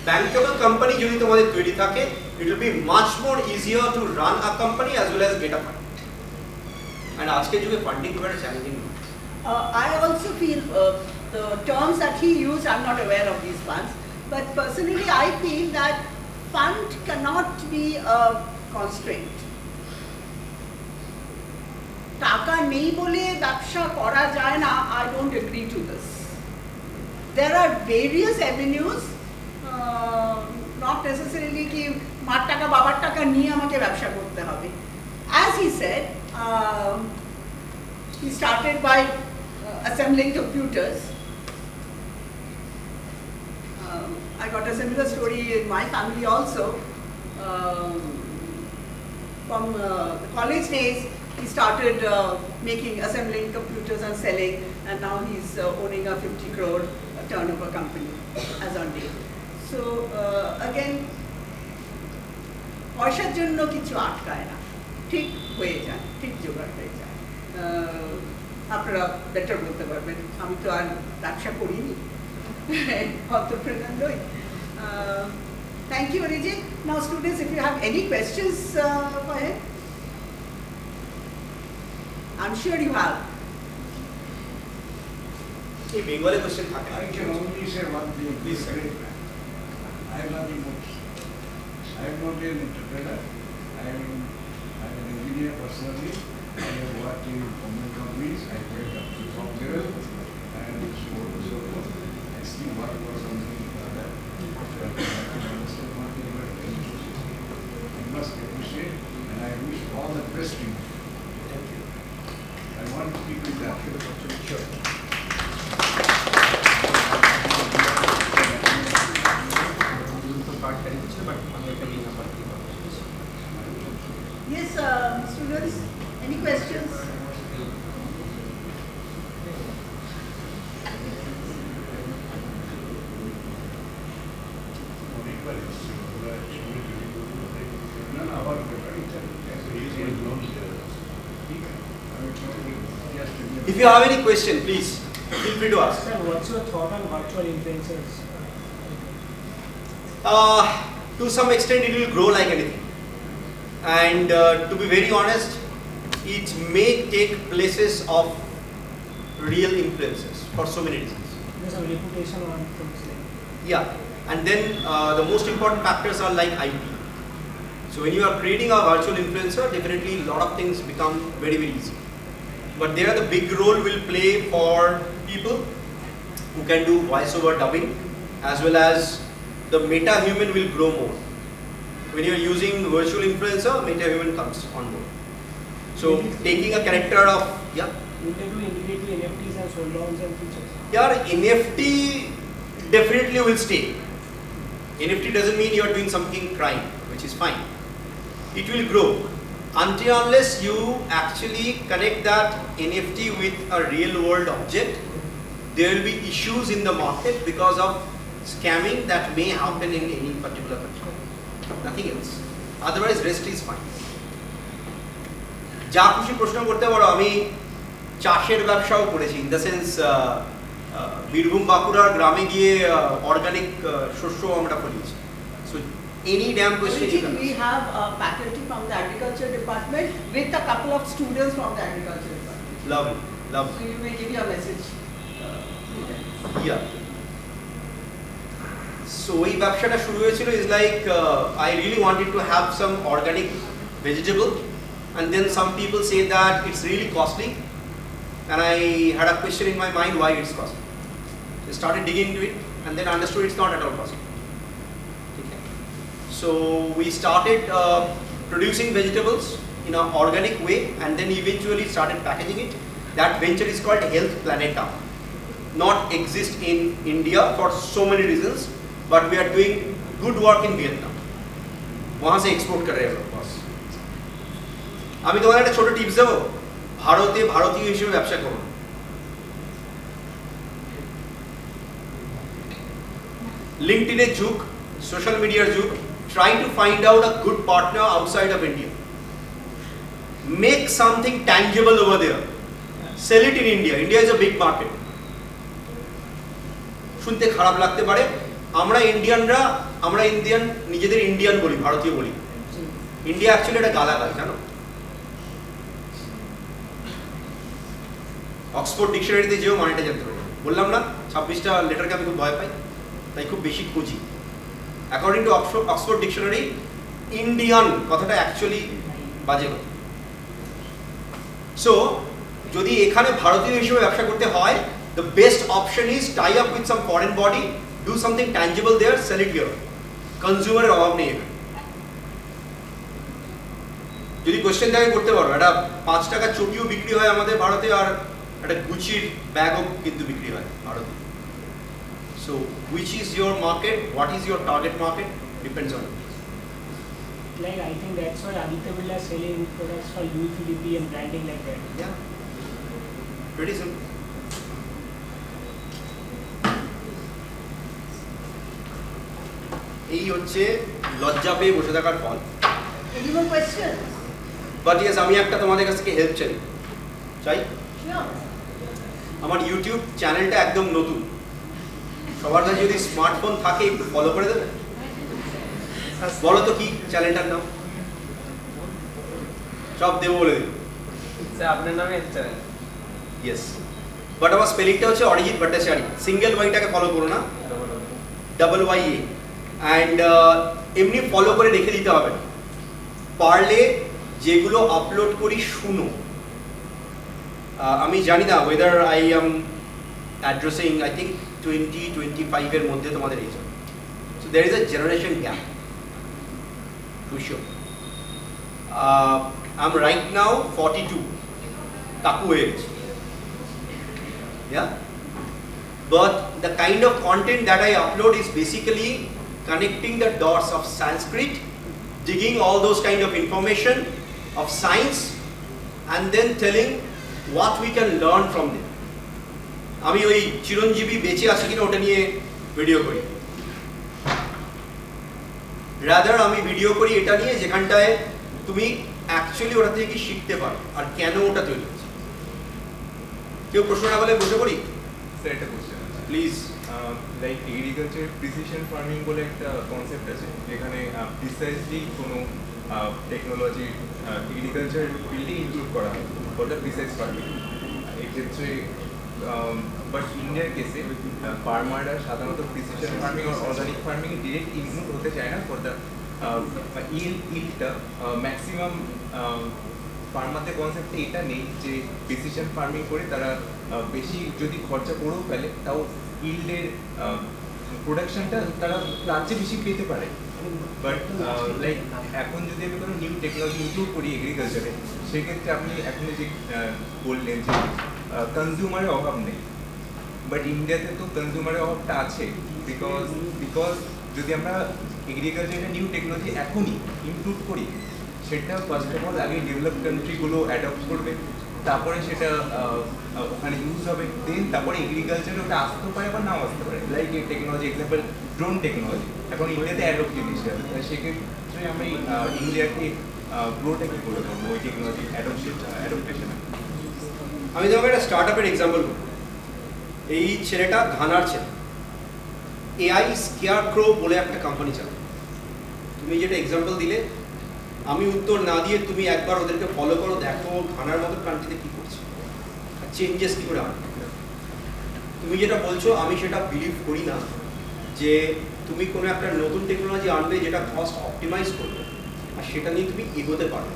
Bankable company jodi tomader toiri thake, it will be much more easier to run a company as well as get a fund. And ajke juge funding is very challenging. I also feel the terms that he used, I'm not aware of these funds, but personally I feel that fund cannot be a constraint. টাকা নেই বলে ব্যবসা করা যায় না, I don't agree to this. There are various avenues, not necessarily কি মার টাকা বাবার টাকা নিয়ে আমাকে ব্যবসা করতে হবে. As he said, he started by assembling computers. I got a similar story in my family also. From college days, he started assembling computers and selling, and now he's owning a 50 crore turnover company as on date. So again, পয়সার জন্য কিছু আটকায় না, ঠিক হয়ে যায়, ঠিক জোগাড় হয়ে যায়. আপনারা বেটার বলতে পারবেন, আমি তো আর ব্যবসা করিনি, entrepreneur নই. Thank you, Arijit. Now students, if you have any questions for him, I'm sure you have. Hey, Bengali question. I can only say one thing. Please, sir. I am nothing much. I am not an entrepreneur. I am an engineer personally. I have worked in government companies. I went up to top level and so on and so forth. I still work for something other. I must appreciate and I wish all the best to you. Thank you. I want to keep it that way. Sure. Yes, students, any questions? No, our If you have any question, please feel free to ask. Sir, what's your thought on virtual influencers? To some extent it will grow like anything, and to be very honest, it may take places of real influencers for so many reasons. There's some reputation on things like. Yeah, and then the most important factors are like IP. So when you are creating a virtual influencer, definitely a lot of things become very, very easy. But there the big role will play for people who can do voiceover dubbing, as well as the meta-human will grow more. When you are using virtual influencer, meta-human comes on board. So taking a character of, yeah? Will they do integrate with NFTs and solons and features? Yeah, NFT definitely will stay. NFT doesn't mean you are doing something crime, which is fine. It will grow. Until unless you actually connect that NFT with a real world object, there will be issues in the market because of scamming that may happen in any particular country. Nothing else. Otherwise, rest is fine. যা খুশি প্রশ্ন করতে পারো, আমি চাষের ব্যবসাও করেছি, in the sense Birbhum বাঁকুড়ার গ্রামে গিয়ে অর্গানিক শস্য আমরা ফলিয়েছি। So any damn question you can We have a faculty from the agriculture department with a couple of students from the agriculture department. Lovely, lovely. So you may give your message. Yeah. So এই ব্যবসাটা শুরু হয়েছিল is like I really wanted to have some organic vegetable, and then some people say that it's really costly, and I had a question in my mind why it's costly. I started digging into it and then understood it's not at all costly. Okay. So we started producing vegetables in an organic way, and then eventually started packaging it. That venture is called Health Planeta. Not exist in India for so many reasons, but we are doing good work in Vietnam. वहाँ से export कर रहे हैं बस। আমি তোমাদের একটা ছোট টিপস দেবো, ভারতে ভারতীয় হিসেবে ব্যবসা করুন। LinkedIn এর যুগ, সোশ্যাল মিডিয়ার যুগ, try to find out a good partner outside of India. Make something tangible over there. Sell it in India. India is a big market. শুনতে খারাপ লাগতে পারে, আমরা ইন্ডিয়ানরা, আমরা ইন্ডিয়ান নিজেদের ইন্ডিয়ান বলি, ভারতীয় বলি। ইন্ডিয়া অ্যাকচুয়ালি একটা গালাগাল, জানো? অক্সফোর্ড ডিকশনারিতে যেও মানেটা জানতে পারি। বললাম না 26টা লেটারকে আমি খুব ভয় পাই, তাই খুব বেশি খুঁজি। According to Oxford dictionary, Indian কথাটা অ্যাকচুয়ালি বাজে কথা। সো যদি এখানে ভারতীয় হিসেবে ব্যবসা করতে হয়, the best option is tie up with some foreign body, do something tangible there, sell it here. Consumer এর অভাব নেই এখানে। যদি কোশ্চেন থাকে করতে পারো, একটা 5 টাকা চটিও বিক্রি হয় আমাদের ভারতে, আর একটা গুচির ব্যাগও কিন্তু বিক্রি হয় ভারতে। So which is your market? What is your target market? Depends on it. Like I think that's why Aditya Birla is selling products for UDYOG and branding like that. Yeah. Pretty simple. এই হচ্ছে লজ্জা পেয়ে বসে থাকার ফল। Any more questions? But yes, আমি একটা তোমাদের কাছ থেকে হেল্প চাই। Sure. আমার ইউটিউব চ্যানেলটা একদম নতুন, সবার কাছে যদি স্মার্টফোন থাকে একটু ফলো করে দেবে। বলো তো কি চ্যানেলটার নাম? সব দেবো বলে দেবো। আপনার নামে চ্যানেল? ইয়েস, বাট আমার স্পেলিংটা হচ্ছে অরিজিৎ ভট্টাচার্য। সিঙ্গেল ওয়াইটাকে ফলো করো না, ডাবল ওয়াই এ। অ্যান্ড এমনি ফলো করে রেখে দিতে হবে না, পারলে যেগুলো আপলোড করি শুনো। আমি জানি না whether I am addressing, I think 20-25 এর মধ্যে তোমাদের এজ হবে। So there is a generation gap to show. I am right now 42, কাকু হয়ে গেছে। Yeah, but the kind of content that I upload is basically connecting the dots of Sanskrit, digging all those kind of information of science, and then telling what we can learn from them. আমি ওই চিরঞ্জীবী বেঁচে আছে কিনা ওটা নিয়ে video করি, rather আমি video করি এটা নিয়ে যেখানটায় তুমি অ্যাকচুয়ালি ওটা থেকে কি শিখতে পারো আর কেন ওটা তৈরি হচ্ছে। কেউ প্রশ্ন না বলে বসে পড়ি? স্যার একটা question please. Like agriculture precision farming বলে একটা কনসেপ্ট আছে যেখানে প্রিসাইজলি কোনো টেকনোলজি এগ্রিকালচার ফিল্ডে ইনক্লুড করা হয় ফর দ্য প্রিসাইজ ফার্মিং। এক্ষেত্রে বাট ইন্ডিয়ার কেসে ফার্মাররা সাধারণত প্রিসিশন ফার্মিং আর অর্গানিক ফার্মিং ডিরেক্ট ইনক্লুড হতে চায় না ফর দ্য ইল্ডটা ম্যাক্সিমাম ফার্মারদের কনসেপ্টে এটা নেই যে প্রিসিশন ফার্মিং করে তারা বেশি যদি খরচা করেও ফেলে তাও ইল্ডের প্রোডাকশনটা তারা তার চেয়ে বেশি পেতে পারে। বাট লাইক এখন যদি আমি কোনো নিউ টেকনোলজি ইনক্লুড করি এগ্রিকালচারে, সেক্ষেত্রে আপনি এখন যে বললেন যে কনজিউমারের অভাব নেই, বাট ইন্ডিয়াতে তো কনজিউমারের অভাবটা আছে। বিকজ যদি আমরা এগ্রিকালচারে নিউ টেকনোলজি এখনই ইনক্লুড করি, সেটা ফার্স্ট অফ অল আগে ডেভেলপ কান্ট্রিগুলো অ্যাডপ্ট করবে, তারপরে সেটা ওখানে ইউজ হবে, দেন তারপরে এগ্রিকালচারে ওটা আসতে পারে বা নাও আসতে পারে। লাইক এই টেকনোলজি এক্সাম্পল ড্রোন টেকনোলজি এখন ইন্ডিয়াতে অ্যাডপ্ট জিনিসটা, সেক্ষেত্রে আমি ইন্ডিয়াকে গ্রোটা কী করে করবো ওই টেকনোলজি অ্যাডপ্টেশনে? আমি তোমাকে একটা স্টার্ট আপের এক্সাম্পল বলবো। এই ছেলেটা ঘানার ছেলে, এআই স্কেয়ারক্রো বলে একটা কোম্পানি চালায়। তুমি যেটা এক্সাম্পল দিলে, আমি উত্তর না দিয়ে তুমি একবার ওদেরকে ফলো করো, দেখো ঘানার মতো কান্ট্রিতে কী করছে, চেঞ্জেস কী করে আনবে। তুমি যেটা বলছো আমি সেটা বিলিভ করি না যে তুমি কোনো একটা নতুন টেকনোলজি আনবে যেটা কস্ট অপটিমাইজ করবে আর সেটা নিয়ে তুমি এগোতে পারবে।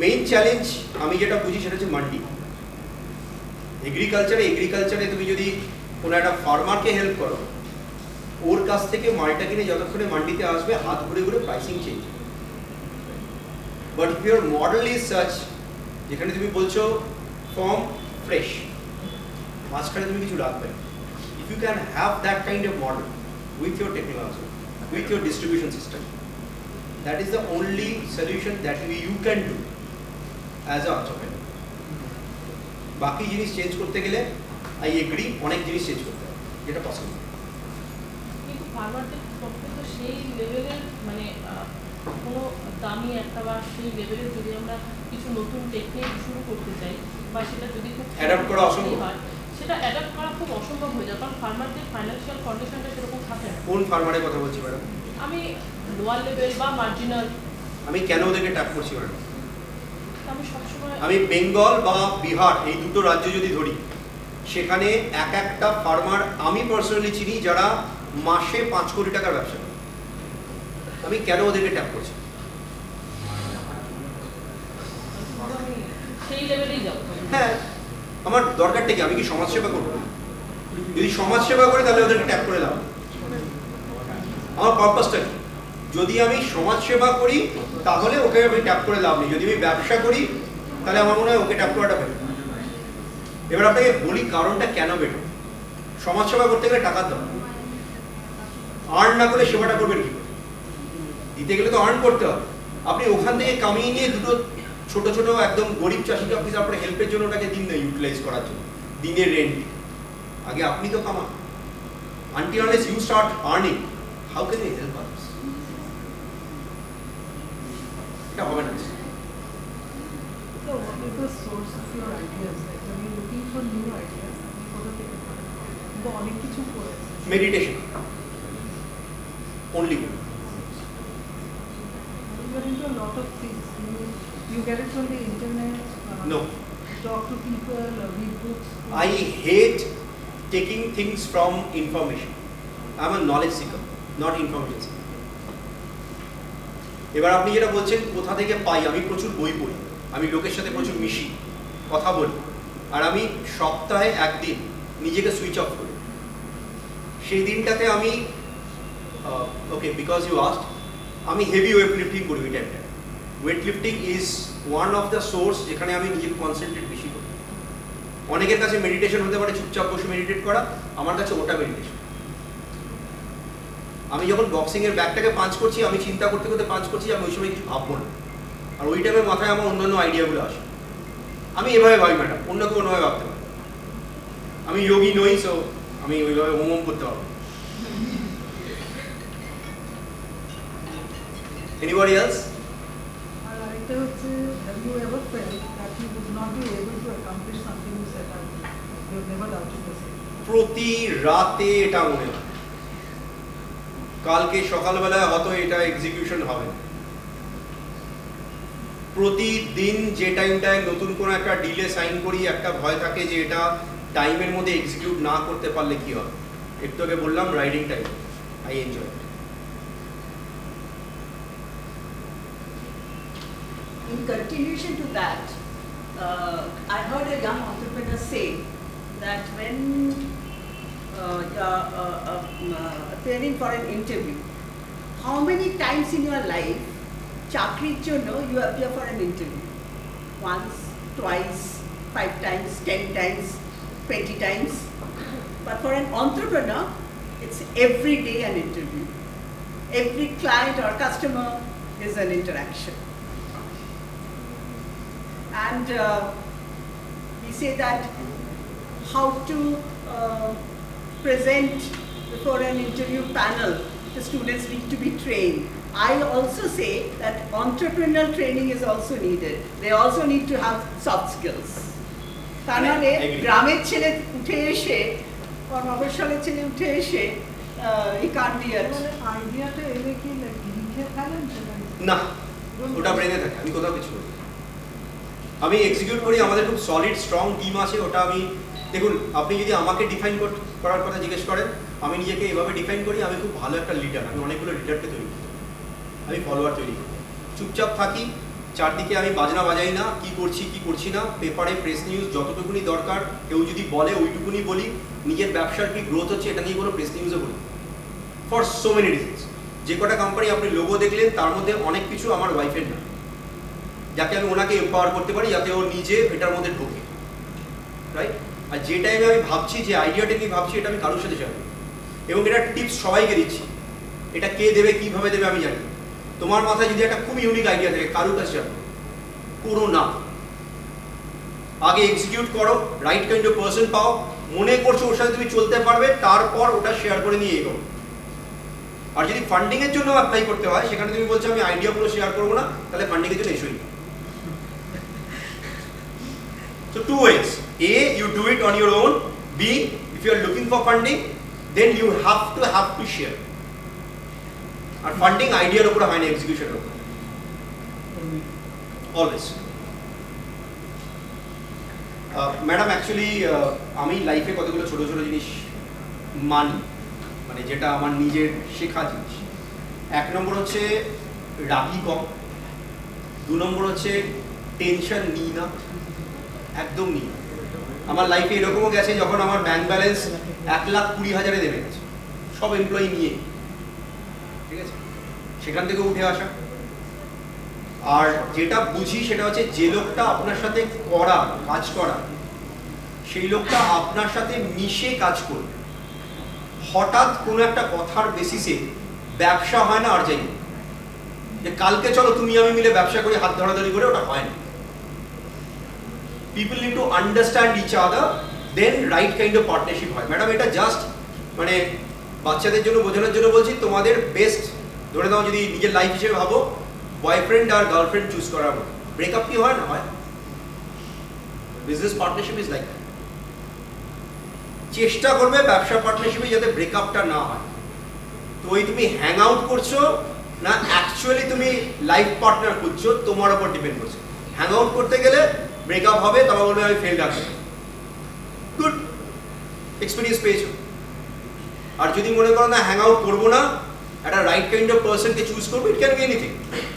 মেইন চ্যালেঞ্জ আমি যেটা বুঝি সেটা হচ্ছে মান্ডি। এগ্রিকালচারে তুমি যদি কোনো একটা ফার্মারকে হেল্প করো, ওর কাছ থেকে মালটা কিনে যতক্ষণে মান্ডিতে আসবে হাত ঘুরে ঘুরে pricing change. But if your model is such যেখানে তুমি বলছো ফর্ম ফ্রেশ, মাঝখানে তুমি কিছু রাখবে, if you can have that kind of model with your technology, with your distribution system, that is the only solution that you can do as an entrepreneur. বাকি জিনিস change করতে গেলে আই এগ্রি অনেক জিনিস চেঞ্জ করতে হবে যেটা possible. কিন্তু ফার্মারদের পক্ষে তো সেই লেভেলের মানে কোনো দামি একটা বা সেই লেভেলের যদি আমরা কিছু নতুন টেকনিক শুরু করতে চাই বা সেটা যদি খুব অ্যাডাপ্ট করা অসম্ভব হয়, সেটা অ্যাডাপ্ট করা খুব অসম্ভব হয়ে যায়, কারণ ফার্মারদের ফাইন্যান্সিয়াল কন্ডিশনটা সেরকম থাকে না। কোন ফার্মারের কথা বলছি ম্যাডাম? আমি লোয়ার লেভেল বা মার্জিনাল। আমি কেন ওদেরকে ট্যাপ করছি ম্যাডাম? আমি সবসময় আমি বেঙ্গল বা বিহার এই দুটো রাজ্য যদি ধরি, সেখানে এক একটা ফার্মার আমি পার্সোনালি চিনি যারা মাসে 5 কোটি টাকার ব্যবসা করে। আমি কেন ওদেরকে ট্যাপ করছি? সেই লেভেলেই যাবো। হ্যাঁ, আমার দরকারটা কি? আমি কি সমাজসেবা করবো? যদি সমাজসেবা করে তাহলে ওদেরকে ট্যাপ করে লাভ। আমার পারপাসটা কি? যদি আমি সমাজসেবা করি তাহলে ওকে আমি ট্যাপ করে লাভ নেই, যদি আমি ব্যবসা করি তাহলে আমার মনে হয় ওকে ট্যাপ করাটা বেটার। এবার আপনাকে বলি কারণটা কেন বেটার। সমাজসেবা করতে গেলে টাকার দরকার, আর্ন না করে সেবাটা করবেন কি? দিতে গেলে তো আর্ন করতে হবে। আপনি ওখান থেকে কামিয়ে নিয়ে দুটো ছোট ছোট একদম গরিব চাষিকে আপনি তারপরে হেল্পের জন্য ওটাকে দিন না ইউটিলাইজ করার জন্য, দিনের রেন্ট আগে আপনি তো কামান। Until unless you start earning, how can you help others? এটা হবে না। So what is the source of your ideas? Like when you're looking for new ideas, কোথা থেকে পান? তো অনেক কিছু করেছে। Meditation only. You are into a lot of things. You get it from the internet. No. Talk to people, read books. I hate taking things from information. I'm a knowledge seeker, not information seeker. এবার আপনি যেটা বলছেন কোথা থেকে পাই, আমি প্রচুর বই পড়ি, আমি লোকের সাথে প্রচুর মিশি, কথা বলি, আর আমি সপ্তাহে একদিন নিজেকে সুইচ অফ করি। সেই দিনটাতে আমি ওকে বিকজ ইউ আস্ট, আমি হেভি ওয়েট লিফটিং করি ওই টাইমটা। Weight lifting is one of the source যেখানে আমি নিজেকে কনসেন্ট্রেট বেশি করি। অনেকের কাছে মেডিটেশন হতে পারে চুপচাপ বসে মেডিটেট করা, আমার কাছে ওটা মেডিটেশন। আমি যখন বক্সিংয়ের ব্যাগটাকে পাঞ্চ করছি, আমি চিন্তা করতে করতে পাঞ্চ করছি, আমি ওই সময় কিছু ভাববো না, আর ওই টাইমে মাথায় আমার অন্যান্য আইডিয়াগুলো আসে। আমি এভাবে ভাবি ম্যাডাম, অন্য কেউ অন্যভাবে ভাবতে পারি। আমি যোগী নই, সো আমি ওইভাবে হোম করতে পারবো। Anybody else? আর আরেকটা হচ্ছে, have you ever felt that you would not be able to accomplish something never doubted the same. প্রতি রাতে এটা মনে হয় কালকে সকালবেলায় হয়তো এটা এক্সিকিউশন হবে না। প্রতিদিন যে টাইমটায় নতুন কোনো একটা ডিলে সাইন করি একটা ভয় থাকে যে এটা টাইমের মধ্যে এক্সিকিউট না করতে পারলে কি হবে। একটু আগে বললাম riding time, I enjoy. In continuation to that, I heard a young entrepreneur say that when appearing for an interview, how many times in your life, chakriর জন্য you appear for an interview? Once, twice, 5 times, 10 times, 20 times. But for an entrepreneur, it's every day an interview. Every client or customer is an interaction. And we say that how to present before an interview panel, the students need to be trained. I also say that entrepreneurial training is also needed. They also need to have soft skills. তা নাহলে গ্রামের ছেলে উঠে এসে বা মফস্বলের ছেলে উঠে এসে he can't be at আইডিয়াটা এলে কি লিখে ফেলেন না, ওটা ব্রেনে থাকে, আমি কোথাও কিছু করি। আমি এক্সিকিউট করি, আমাদের খুব সলিড স্ট্রং টিম আছে। ওটা আমি দেখুন, আপনি যদি আমাকে ডিফাইন করার কথা জিজ্ঞেস করেন, আমি নিজেকে এভাবে ডিফাইন করি, আমি খুব ভালো একটা লিডার। আমি অনেকগুলো লিডারকে তৈরি করি, আমি ফলোয়ার তৈরি করি। চুপচাপ থাকি, চারদিকে আমি বাজনা বাজাই না, কি করছি কি করছি না। পেপারে প্রেস নিউজ যতটুকুনি দরকার, কেউ যদি বলে ওইটুকুনি বলি। নিজের ব্যবসার কি গ্রোথ হচ্ছে এটা নিয়ে কোনো প্রেস নিউজও বলি, ফর সো মেনি রিজনস। যে কটা কোম্পানি আপনি লোগো দেখলেন তার মধ্যে অনেক কিছু আমার ওয়াইফের না, যাকে আমি ওনাকে এম্পাওয়ার করতে পারি যাতে ও নিজে এটার মধ্যে ঢোকে, রাইট? আর যে টাইমে আমি ভাবছি, যে আইডিয়াটা নিয়ে ভাবছি, এটা আমি কারোর সাথে জানি, এবং এটা টিপস সবাইকে দিচ্ছি। এটা কে দেবে, কিভাবে দেবে আমি জানি। তোমার মাথায় যদি একটা খুব ইউনিক আইডিয়া থাকে, কারোর কাছে যাবে করো না, আগে এক্সিকিউট করো, রাইট কাইন্ড অফ পার্সন পাও, মনে করছো ওর সাথে তুমি চলতে পারবে, তারপর ওটা শেয়ার করে নিয়ে এগো। আর যদি ফান্ডিং এর জন্য অ্যাপ্লাই করতে হয়, সেখানে তুমি বলছো আমি আইডিয়াগুলো শেয়ার করবো না, তাহলে ফান্ডিং এর জন্য এসোই। So 2 ways: A, you do it on your own. B, if you are looking for funding, then you have to share. আর ফান্ডিং আইডিয়ার উপর হয় না, এক্সিকিউশনের উপর অলওয়েজ। ম্যাডাম, অ্যাকচুয়ালি আমি লাইফে কতগুলো ছোট ছোট জিনিস মানি, মানে যেটা আমার নিজের শেখা জিনিস। 1 নম্বর হচ্ছে রাগি কম, 2 নম্বর হচ্ছে টেনশন নিই না, একদম নিই না। আমার লাইফে এরকমও গেছে যখন আমার ব্যাংক ব্যালেন্স 1,20,000 নেমে গেছে, সব এমপ্লয়ি নিয়ে, ঠিক আছে, সেখান থেকে উঠে আসা। আর যেটা বুঝি সেটা হচ্ছে, যে লোকটা আপনার সাথে কাজ করা, সেই লোকটা আপনার সাথে মিশে কাজ করবে। হঠাৎ কোনো একটা কথার বেসিসে ব্যবসা হয় না। আর যাই যে কালকে চলো তুমি আমি মিলে ব্যবসা করি, হাত ধরাধরি করে, ওটা হয় না। People need to understand each other, then right kind of partnership হয়। ম্যাডাম, এটা জাস্ট মানে বাচ্চাদের জন্য বোঝানোর জন্য বলছি। তোমাদের বেস্ট ধরে নাও, যদি নিজের লাইফ হিসেবে ভাবো, বয়ফ্রেন্ড আর গার্লফ্রেন্ড চুজ করার পর ব্রেকআপ কি হয় না হয়? বিজনেস পার্টনারশিপ ইজ লাইক, চেষ্টা করবে ব্যবসা পার্টনারশিপে যাতে ব্রেকআপটা না হয়। তো ওই তুমি হ্যাং আউট করছো না অ্যাকচুয়ালি তুমি লাইফ পার্টনার খুঁজছো, তোমার উপর ডিপেন্ড করছে। হ্যাং আউট করতে গেলে ব্রেকআপ হবে, তবে বলবে আমি ফেল ডাকবো, গুড এক্সপিরিয়েন্স পেয়েছো। আর যদি মনে করো না হ্যাং আউট করবো না, একটা রাইট কাইন্ড অফ পার্সনকে চুজ করবো, it can be anything,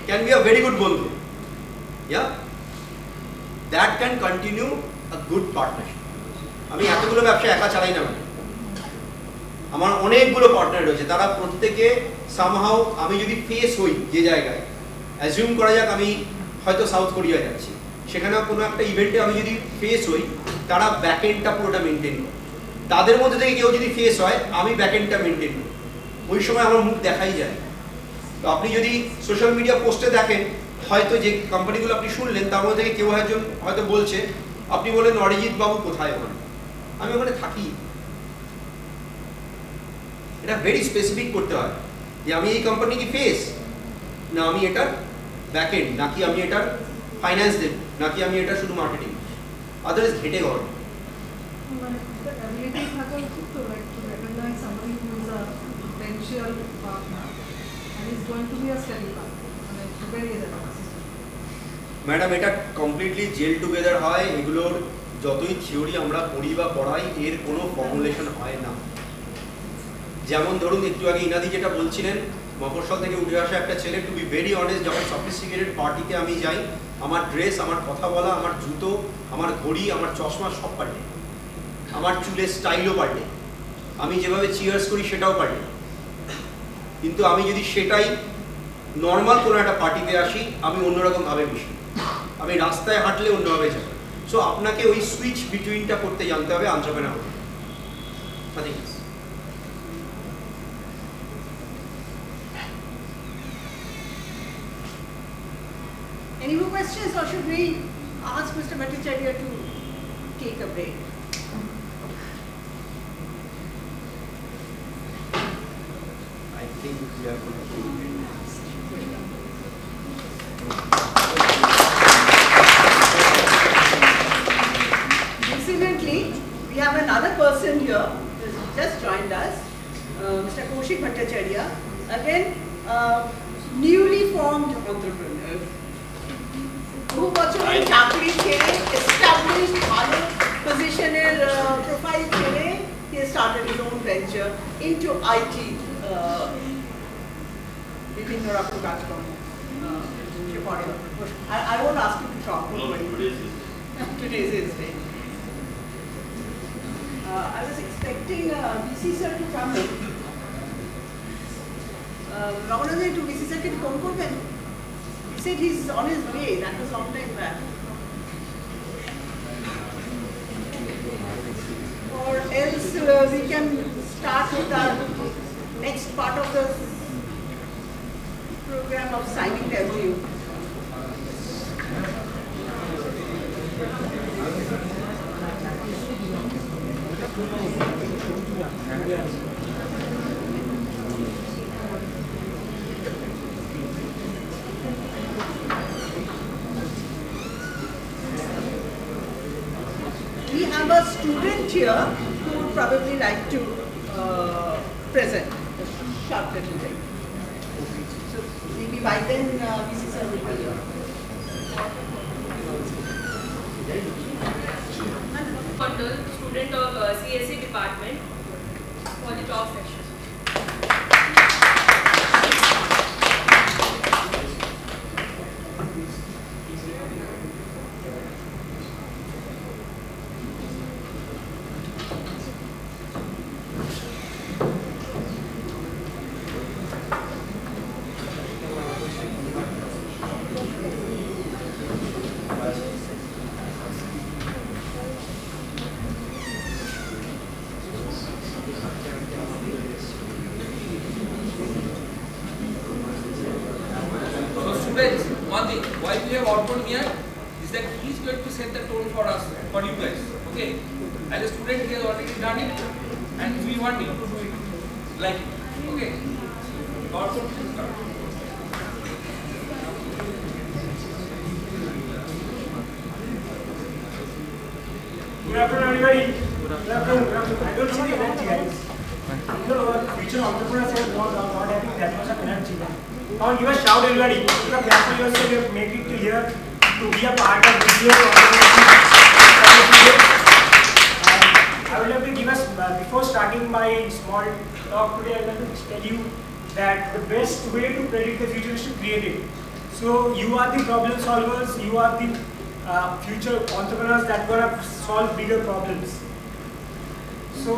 can be a very good বন্ধু, yeah, that can continue a good partnership. আমি এতগুলো ব্যবসা একা চালাই না, আমার অনেকগুলো পার্টনার রয়েছে, তারা প্রত্যেকে সামহাও, আমি যদি ফেস হই যে জায়গায়, অ্যাজিউম করা যাক আমি হয়তো সাউথ কোরিয়া যাচ্ছি, সেখানে কোনো একটা ইভেন্টে আমি যদি ফেস হই, তারা ব্যাকএন্ডটা পুরোটা মেনটেন করে। তাদের মধ্যে থেকে কেউ যদি ফেস হয়, আমি ব্যাকএন্ডটা মেনটেন করি, ওই সময় আমার মুখ দেখাই যায়। তো আপনি যদি সোশ্যাল মিডিয়া পোস্টে দেখেন, হয়তো যে কোম্পানিগুলো আপনি শুনলেন তার মধ্যে থেকে কেউ একজন হয়তো বলছে, আপনি বলেন অরিজিৎ বাবু কোথায়, ওখানে আমি ওখানে থাকি। এটা ভেরি স্পেসিফিক করতে হয় যে আমি এই কোম্পানি কি ফেস, না আমি এটার ব্যাকএন্ড, নাকি আমি এটার ফাইন্যান্স দেব, নাকি আমি এটা শুধু মার্কেটিং, আদারওয়াইজ ঘেটে গড়। মানে the ability থাকা উচিত তো, like to recognize somebody who is a potential partner and is going to be a steady partner, মানে বেরিয়ে যাবে না। ম্যাডাম, এটা কমপ্লিটলি জেল টুগেদার হয়। এগুলোর যতই থিওরি আমরা পড়ি বা পড়াই, এর কোনো ফর্মুলেশন হয় না। যেমন ধরুন, একটু আগে ইনাদি যেটা বলছিলেন, মফস্বল থেকে উঠে আসা একটা ছেলে, টু বি ভেরি অনেস্ট, যখন সফিস্টিকেটেড পার্টিতে আমি যাই, আমার ড্রেস, আমার কথা বলা, আমার জুতো, আমার ঘড়ি, আমার চশমা সব পাল্টে, আমার চুলের স্টাইলও পাল্টে, আমি যেভাবে চিয়ার্স করি সেটাও পাল্টে। কিন্তু আমি যদি সেটাই নর্মাল কোনো একটা পার্টিতে আসি, আমি অন্যরকমভাবে মিশি, আমি রাস্তায় হাঁটলে অন্যভাবে যাই। সো আপনাকে ওই সুইচ বিটুইনটা করতে জানতে হবে এন্টারপ্রেনার হতে। Any more questions, or should we ask Mr. Bhattacharya to take a break? I think we are going to do it. Incidentally, we have another person here who has just joined us, Mr. Kaushik Bhattacharya, again newly formed entrepreneur, who বছরের চাকরি ছেড়ে established ভালো পজিশনের profile ছেড়ে he has started his own venture into IT, বিভিন্ন রকম কাজকর্ম সে করে। I won't ask you to talk. Today's his day. I was expecting VC sir to come in. Ramanandan to VC sir ke phone korben. He said he's on his way. That was long time back. Or else we can start with our next part of the program of signing the MOU. We have a student here who would probably like to present a short little thing. So maybe by then VC sir will be here. Hon'ble, student of CSE department for the talk session. One thing, why we have outbound here is that he is going to set the tone for us, for you guys. Okay, as a student he has already done it, and we want you to do it like it. Okay, outbound please come. Good afternoon, everybody. Good afternoon. I don't see the energy, guys. You know, future entrepreneurs are not having that much of energy. Come on, give a shout, everybody. Give a clap for yourself. You have made it to here to be a part of this year's entrepreneurship. I would like to give us, before starting my small talk today, I would like to tell you that the best way to predict the future is to create it. So you are the problem solvers. You are the future entrepreneurs that gonna solve bigger problems. So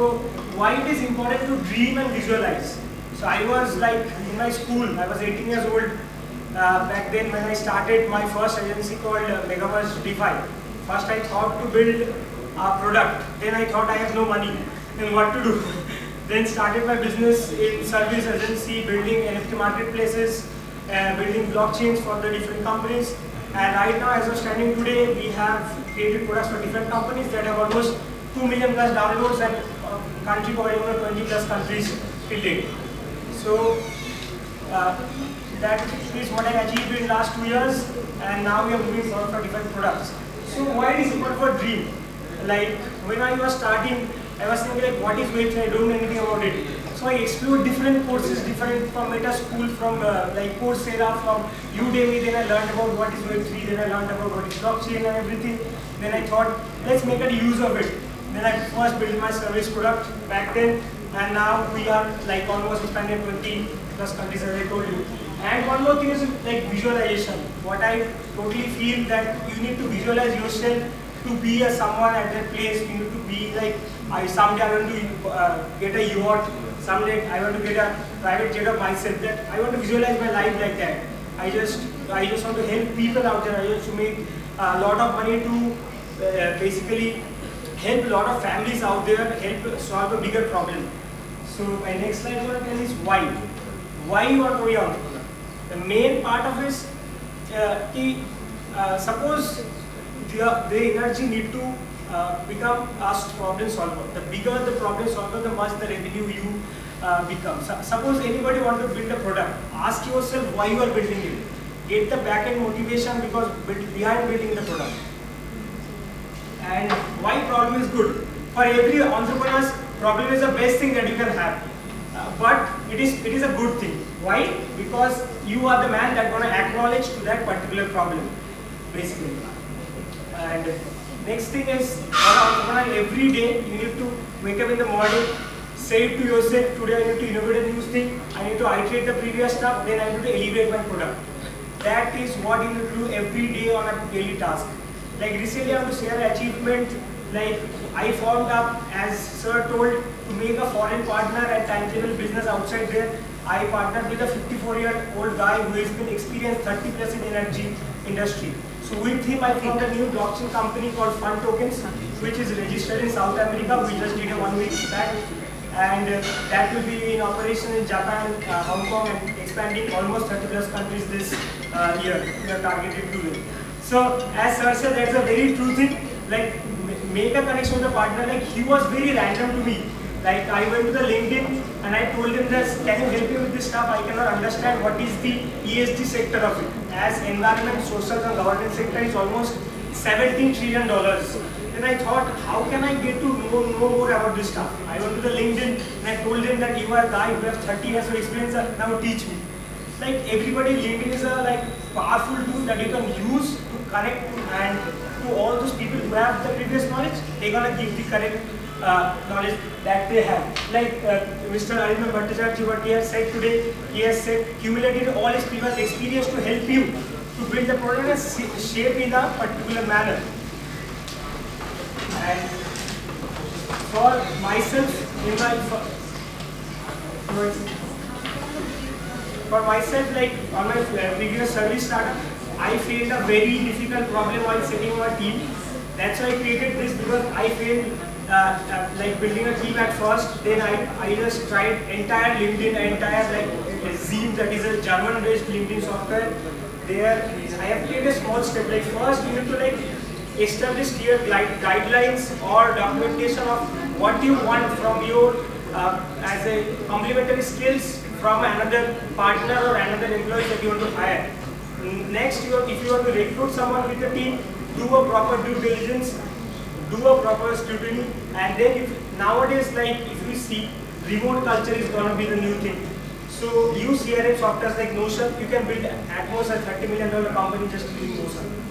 why it is important to dream and visualize? So I was like in my school, I was 18 years old back then when I started my first agency called Megaverse D5. First I thought to build a product, then I thought I have no money, then what to do? Then started my business in service agency, building NFT marketplaces, building blockchains for the different companies. And right now, as of standing today, we have created products for different companies that have almost 2 million plus downloads and country covering over 20 plus countries till date. So that is what I achieved in the last 2 years, and now we are moving forward for different products. So why it is important for dream? like when I was starting, I was thinking like, what is Web3? I don't know anything about it. So I explored different courses, different from Meta School, from like Coursera, from Udemy. Then I learned about what is Web3. Then I learned about what is blockchain and everything. Then I thought, let's make a use of it. Then I first built my service product back then, and now we are like almost expanded 20 plus countries, as I told you. And one more thing is like visualization. What I totally feel that you need to visualize yourself to be a someone at that place. You need to be like, someday I want to get a yacht. Someday I want to get a private jet of myself. That I want to visualize my life like that. I just want to help people out there. I just to make a lot of money to basically help a lot of families out there, help solve a bigger problem. So my next slide I want to tell is why. Why you are going on? The main part of is suppose the energy need to become a problem solver. The bigger the problem solver, the much the revenue you become. Suppose anybody want to build a product, ask yourself why you are building it. Get the back end motivation because behind building the product. And why problem is good? For every entrepreneur, problem is the best thing that you can have. But it is a good thing. Why? Because you are the man that gonna acknowledge to that particular problem, basically. And next thing is, for an entrepreneur, every day you need to wake up in the morning, say it to yourself, today I need to innovate a new thing, I need to iterate the previous stuff, then I need to elevate my product. That is what you need to do every day on a daily task. Like recently I want to share an achievement, like I formed up, as sir told, to make a foreign partner and tangible business outside there. I partnered with a 54-year-old guy who has been experienced 30 plus in energy industry. So with him I formed a new blockchain company called Fun Tokens, which is registered in South America. We just did a 1 week back. And that will be in operation in Japan, Hong Kong, and expanding almost 30 plus countries this year. We are targeted to win. So as sir said, that's a very true thing. Like make a connection with the partner. Like he was very random to me. Like I went to the LinkedIn and I told him this, can you help me with this stuff? I cannot understand what is the ESG sector of it. As environment, social and governance sector is almost $17 trillion. Then I thought, how can I get to know more about this stuff? I went to the LinkedIn and I told him that you are a guy who has 30 years of experience, now teach me. Like everybody, LinkedIn is a like powerful tool that you can use to connect and to all those people who have the previous knowledge, they're gonna give the correct knowledge that they have. Like Mr. Arijit Bhattacharyya, what he has said today, he has said cumulated all his previous experience to help you to build the product and shape in a particular manner. And for myself, like on my previous service startup, I faced a very difficult problem while setting up a team. That's why I created this, because I failed like building a team at first. Then I just tried entire LinkedIn, entire like Zoom, that is a German-based LinkedIn software. There I have taken a small step. Like first you need to like establish clear guidelines or documentation of what you want from your as a complementary skills from another partner or another employee that you want to hire. Next, if you want to recruit someone with the team, do a proper due diligence, do a proper scrutiny, and then nowadays, like if you see, remote culture is going to be the new thing. So use CRM softwares like Notion. You can build at most a $30 million company just using Notion.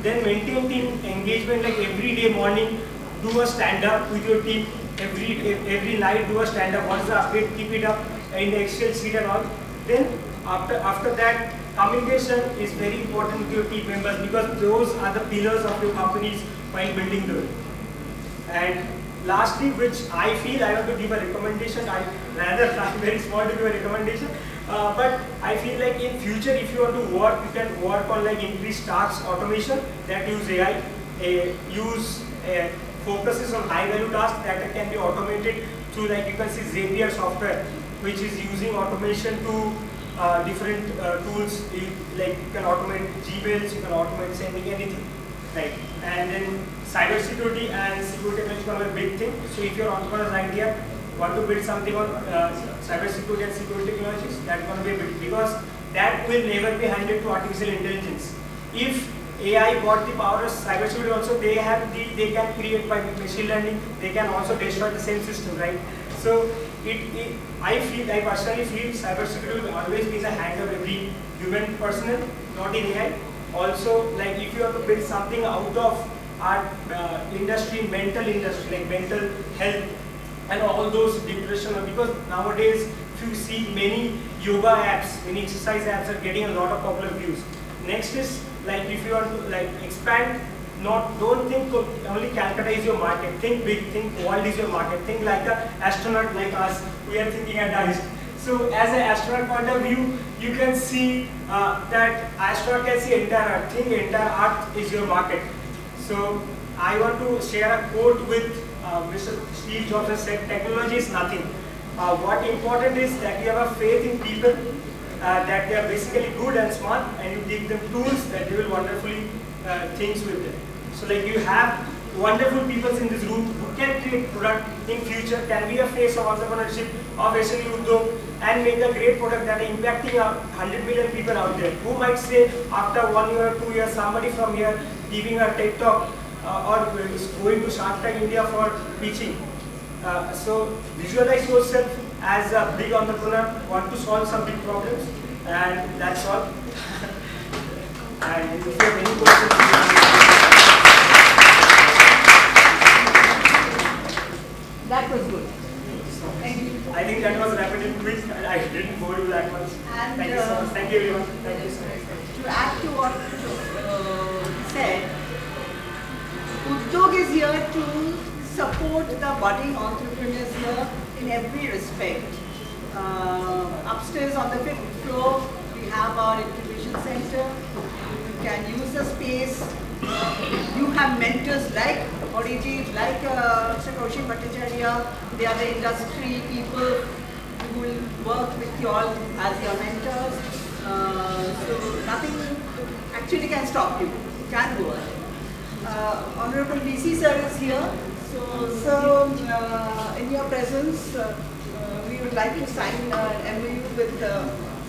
Then maintain team engagement, like every day morning, do a stand-up with your team. Every night, do a stand-up. What's the update? Keep it up in the Excel sheet and all. Then after that, communication is very important with your team members, because those are the pillars of your companies while building them. And lastly, which I feel I want to give a recommendation, I'm very small to give a recommendation, but I feel like in future, if you want to work, you can work on like increased task automation that use AI, focuses on high value tasks that can be automated through, like you can see Zapier software, which is using automation to different tools. You can automate Gmails, you can automate sending anything, right? And then cybersecurity and security technology are a big thing. So if your entrepreneur's idea want to build something on cybersecurity and security technologies, that's going to be a big, because that will never be handed to artificial intelligence. If AI got the power of cybersecurity also, they can create by machine learning, they can also destroy the same system, right? So I personally feel cybersecurity will always be in the hand of every human personnel, not in AI. Also, like if you have to build something out of our industry, mental industry, like mental health and all those depression, because nowadays if you see many yoga apps, many exercise apps are getting a lot of popular views. Next is like if you want to like expand, don't think only Calcutta is your market, think big, think world is your market, think like the astronaut like us, we are thinking at ICE. So as an astronaut point of view, you can see that astronaut can see entire Earth, think entire Earth is your market. So I want to share a quote with Mr. Steve Jobs has said, technology is nothing. What important is that you have a faith in people, that they are basically good and smart, and you give them tools that they will wonderfully things with them. So like you have wonderful people in this room who can create product in future, can be a face of entrepreneurship of UDYOG and make a great product that is impacting 100 million people out there. Who might say after 1 year or 2 years, somebody from here giving a TED talk or going to Shark Tank India for pitching. So visualize yourself as a big entrepreneur, want to solve some big problems, and that's all. And if you have any questions, that was good. Thank you. I think that was rapid and quick. I didn't bore you that much. And thank you so much. Thank you everyone. Thank you so much. To add to what he said, UDYOG is here to support the budding entrepreneurs here in every respect. Upstairs on the 5th floor, we have our incubation center. You can use the space. You have mentors like Arijit, like Arijit Bhattacharyya. They are the industry people who will work with you all as your mentors. So nothing actually can stop you. You can go ahead. Honorable VC sir is here. So in your presence, we would like to sign an MOU with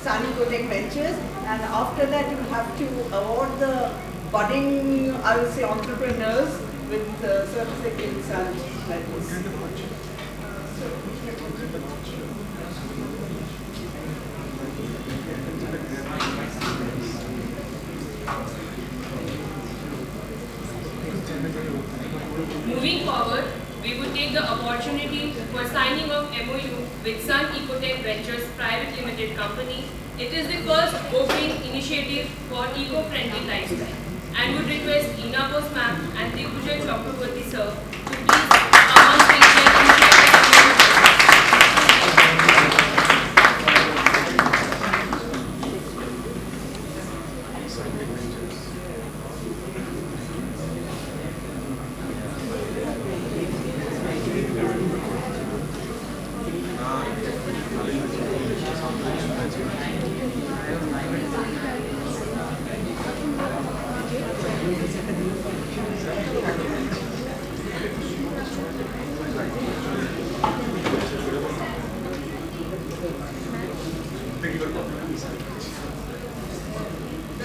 SUNECOTECH Ventures, and after that you have to award the budding, I will say, entrepreneurs with certificates and medals. Moving forward, we would take the opportunity for signing of MOU with SUNECOTECH Ventures Private Limited Company. It is the first opening initiative for eco-friendly lifestyle, and would request Ina Bose ma'am and Digbijoy Chakraborty sir to please come on stage and initiate the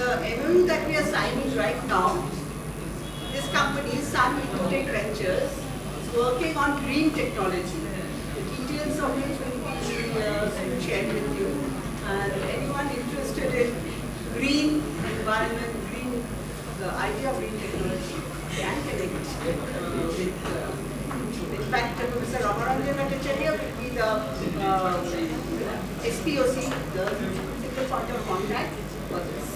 The MOU that we are signing right now, this company, SUNECOTECH Ventures, is working on green technology. The details of which will be shared with you. And anyone interested in green environment, the idea of green technology, can connect with in fact, Mr. Arijit Bhattacharyya will be the SPOC, the single point of contact for this.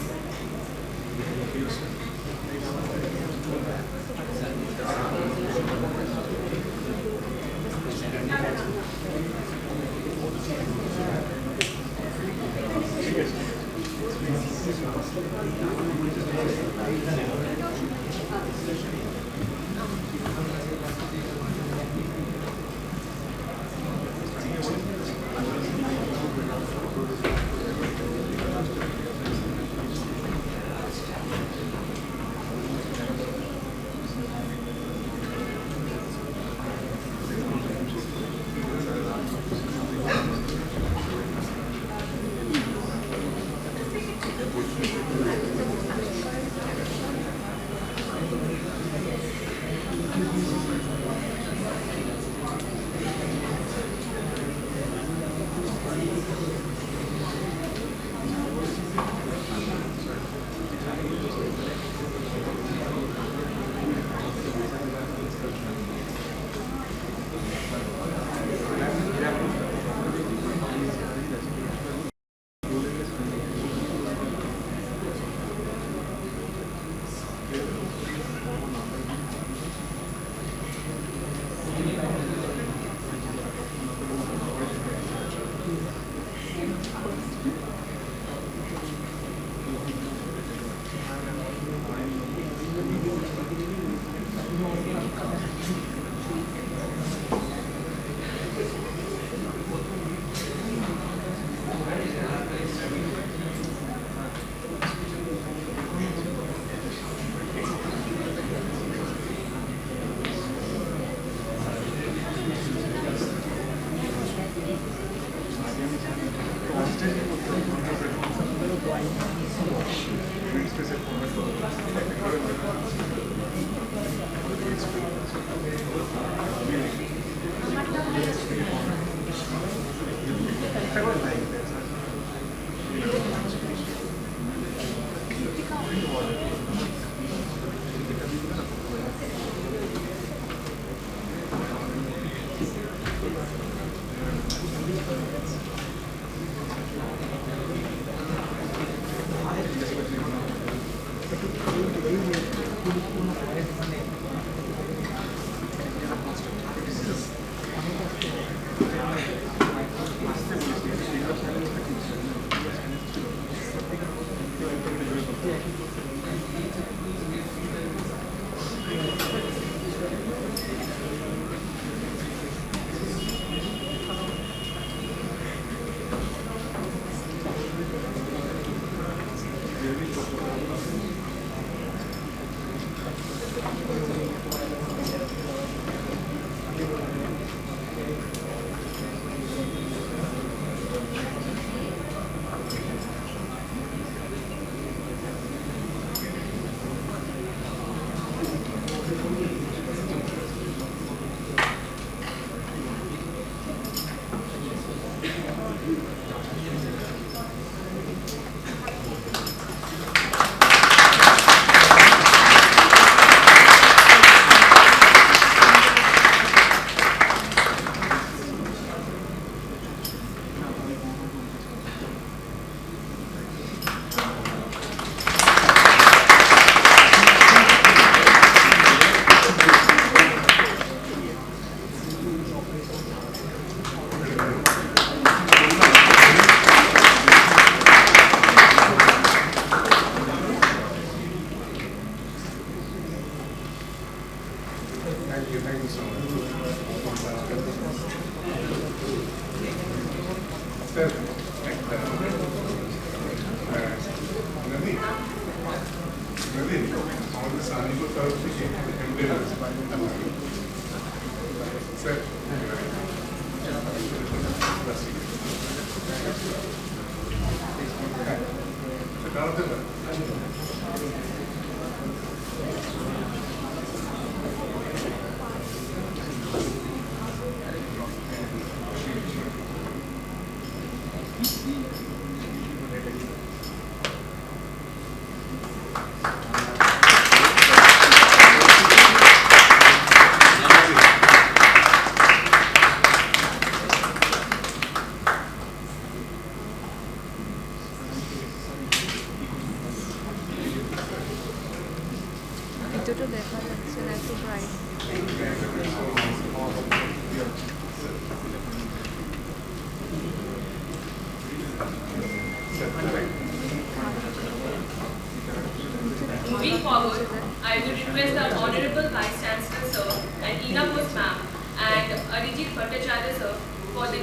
Moving forward, I would request the Honorable Vice Chancellor Sir and Ina Bose Ma'am and Arijit Bhattacharyya Sir for the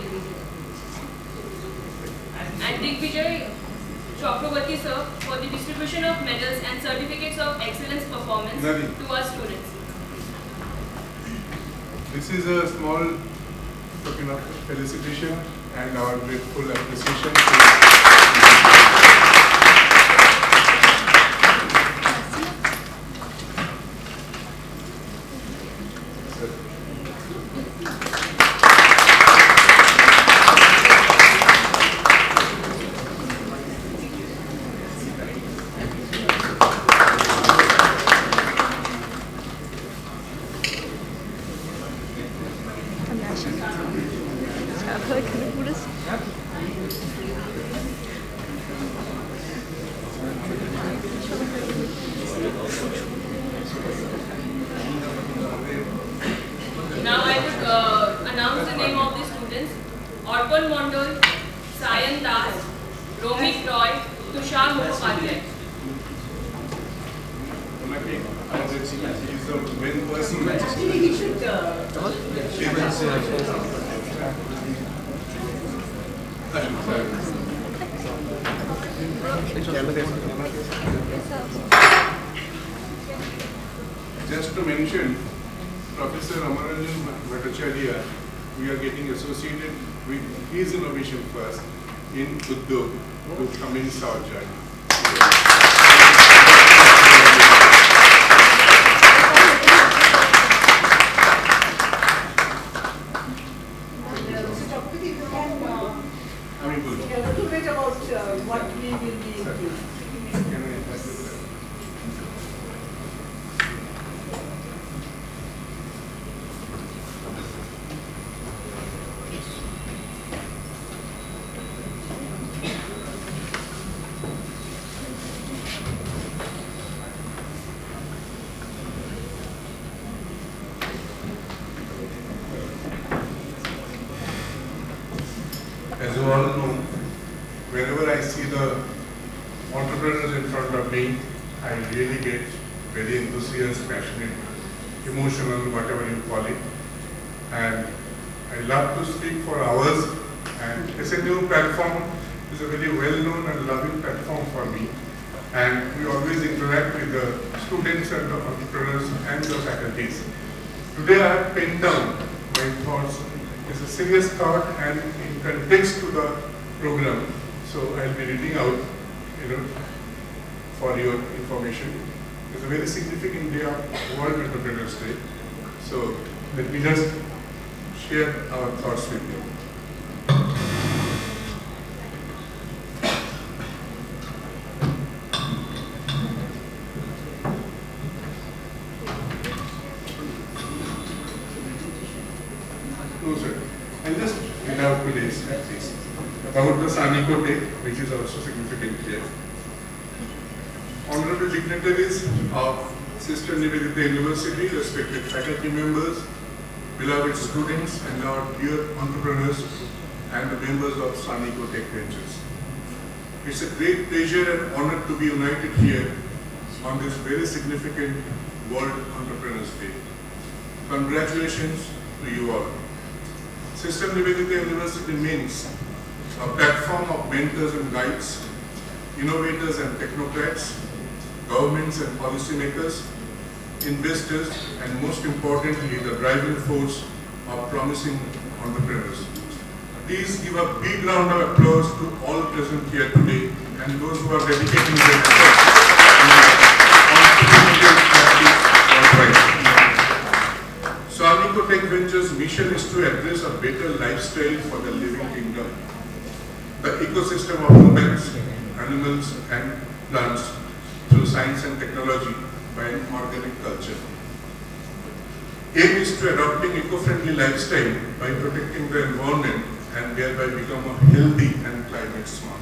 and Digbijoy Chakraborty Sir for the distribution of medals and certificates of excellence performance to our students. This is a small token of felicitation and our grateful appreciation to happy as he's the main person. Actually, he should. Just to mention, Professor Arijit Bhattacharyya, we are getting associated with his innovation first in UDYOG to commence our journey. A little bit about what we will be into. As you all know, whenever I see the entrepreneurs in front of me, I really get very enthusiastic, passionate, emotional, whatever you call it. And I love to speak for hours. And SNU platform is a very well-known and loving platform for me. And we always interact with the students and the entrepreneurs and the faculties. Today I have penned down my thoughts. It's a serious thought and in context to the program. So I'll be reading out, for your information. It's a very significant day of World Entrepreneurs Day. So let me just share our thoughts with you. No, sir. I'll just read out today's practice about the SUNECOTECH, which is also significant here. Honorable dignitaries of Sister Nivedita University, respected faculty members, beloved students, and our dear entrepreneurs and the members of SUNECOTECH Ventures. It's a great pleasure and honor to be united here on this very significant World Entrepreneurs Day. Congratulations to you all. Sister Nivedita University means a platform of mentors and guides, innovators and technocrats, governments and policymakers, investors, and most importantly, the driving force of promising entrepreneurs. Please give a big round of applause to all present here today and those who are dedicating their efforts in entrepreneurial practice worldwide. SUNECOTECH Ventures' mission is to address a better lifestyle for the living kingdom, the ecosystem of humans, animals, and plants through science and technology by an organic culture. Aim is to adopting eco-friendly lifestyle by protecting the environment and thereby become a healthy and climate smart.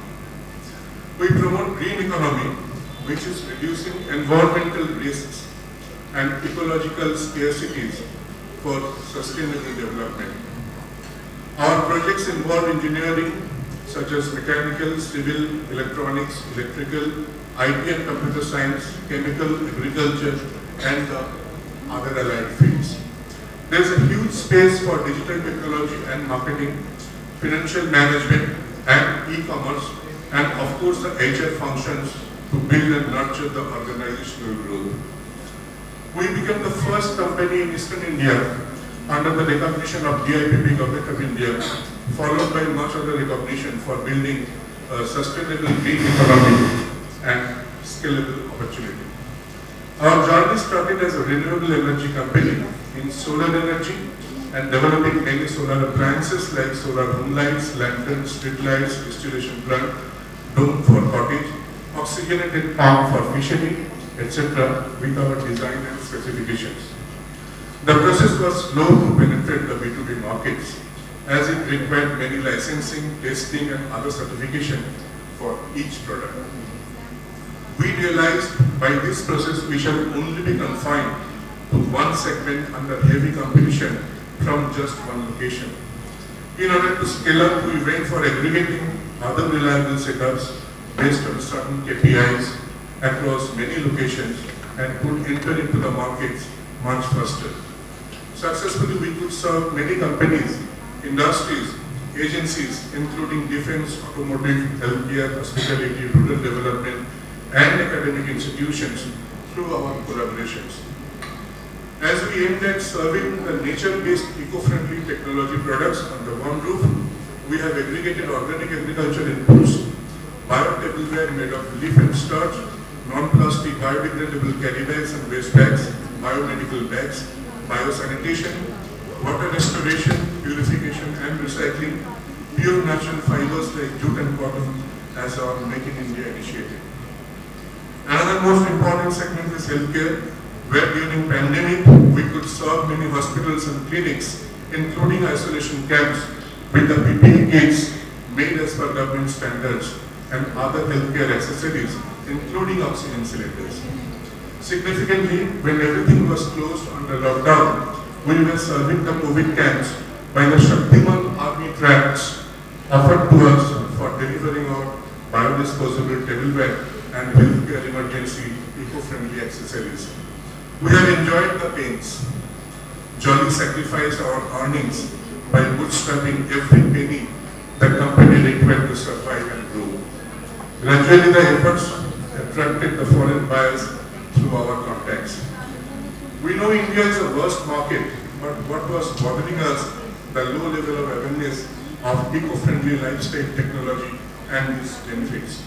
We promote green economy, which is reducing environmental risks and ecological scarcities for sustainable development. Our projects involve engineering such as mechanical, civil, electronics, electrical, IT and computer science, chemical, agriculture, and the other allied fields. There is a huge space for digital technology and marketing, financial management, and e-commerce, and of course the HR functions to build and nurture the organizational growth. We became the first company in Eastern India under the recognition of DIPP Government of India, followed by much other recognition for building a sustainable green economy and scalable opportunity. Our journey started as a renewable energy company in solar energy and developing many solar appliances like solar home lights, lanterns, street lights, distillation plant, dome for cottage, oxygenated pump for fishery, etc. with our design and specifications. The process was slow to penetrate the B2B markets as it required many licensing, testing and other certification for each product. We realized by this process we shall only be confined to one segment under heavy competition from just one location. In order to scale up, we went for aggregating other reliable setups based on certain KPIs across many locations and could enter into the markets much faster. Successfully, we could serve many companies, industries, agencies, including defense, automotive, healthcare, hospitality, rural development, and academic institutions through our collaborations. As we aimed at serving the nature-based eco-friendly technology products under one roof, we have aggregated organic agriculture inputs, bio-tableware made of leaf and starch, non-plastic biodegradable carry bags and waste bags, biomedical bags, biosanitation, water restoration, purification and recycling, pure natural fibers like jute and cotton as our Make in India initiative. Another most important segment is healthcare, where during pandemic we could serve many hospitals and clinics, including isolation camps, with the PPE kits made as per government standards and other healthcare accessories, including oxygen cylinders. Significantly, when everything was closed under lockdown, we were serving the COVID camps by the Shaktiman army tracts offered to us for delivering our biodisposable tableware and healthcare emergency eco-friendly accessories. We have enjoyed the pains, jolly sacrificed our earnings by bootstrapping every penny the company required to survive and grow. Gradually, the efforts attracted the foreign buyers through our contacts. We know India is a vast market, but what was bothering us, the low level of awareness of eco-friendly lifestyle technology and its benefits.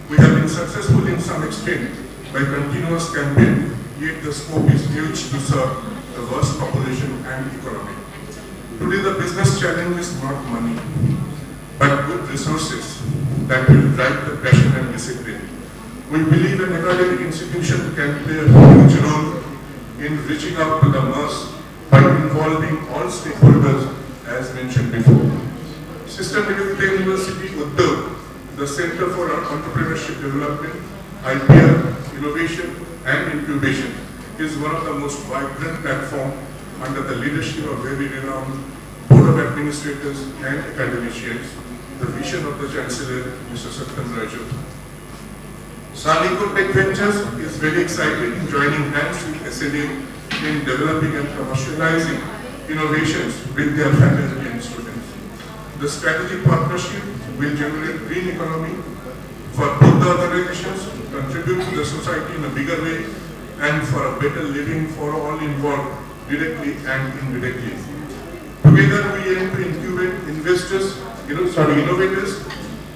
We have been successful in some extent by continuous campaign, yet the scope is huge to serve the vast population and economy. Today the business challenge is not money, but good resources that will drive the passion and discipline. We believe an academic institution can play a huge role in reaching out to the mass by involving all stakeholders as mentioned before. Sister Nivedita University, UDYOG, the Center for Entrepreneurship Development, IPR, Innovation and Incubation, is one of the most vibrant platforms under the leadership of very renowned Board of Administrators and academicians, the vision of the Chancellor, Mr. Chattopadhyay. SUNECOTECH Ventures is very excited in joining hands with SNU in developing and commercializing innovations with their faculty and students. The strategic partnership will generate green economy for both the organizations, contribute to the society in a bigger way, and for a better living for all involved, directly and indirectly. Together we aim to incubate innovators,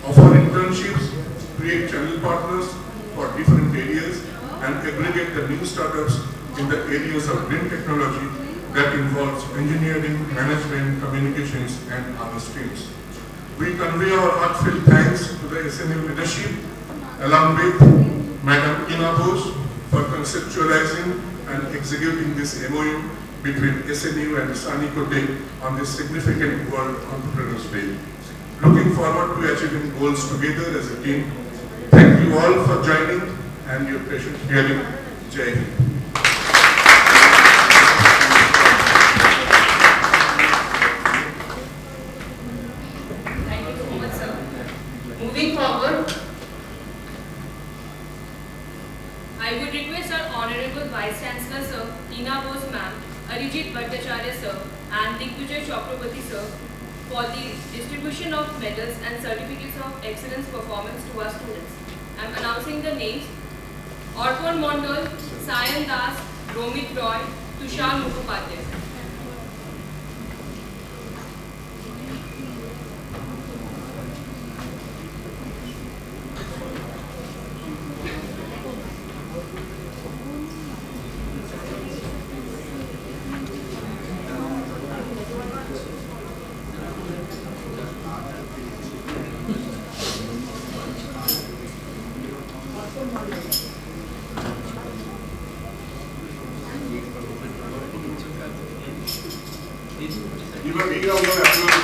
offer internships, create channel partners for different areas, and aggregate the new startups in the areas of green technology that involves engineering, management, communications, and other streams. We convey our heartfelt thanks to the SNU leadership, along with Madam Bose, for conceptualizing and executing this MOU between SNU and SUNECOTECH on this significant World Entrepreneurs Day. Looking forward to achieving goals together as a team. Thank you all for joining and your patient hearing. Jai Hind. Thank you so much, sir. Moving forward, I would request our Honorable Vice Chancellor, Sir, Bose ma'am, Arijit Bhattacharyya, sir, and Digbijoy Chakraborty, sir, for the distribution of medals and certificates of excellence performance to our students. I am announcing the names: Orpon Mondal, Sayan Das, Romit Roy, Tushar Mukhopadhyay. Give a big round of applause.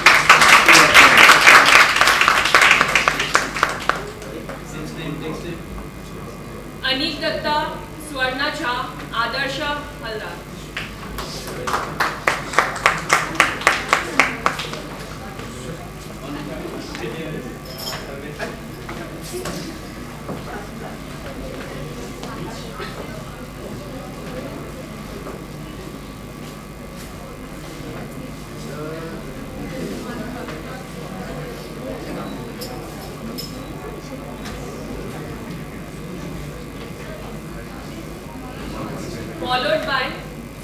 Anik Datta, Swarna Jha, Adarsha Haldar. followed by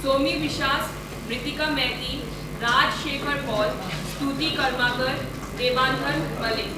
Somi Vishas, Ritika Mehti, Raj Shekhar Paul, Stuti Karmakar, Devankan Malik.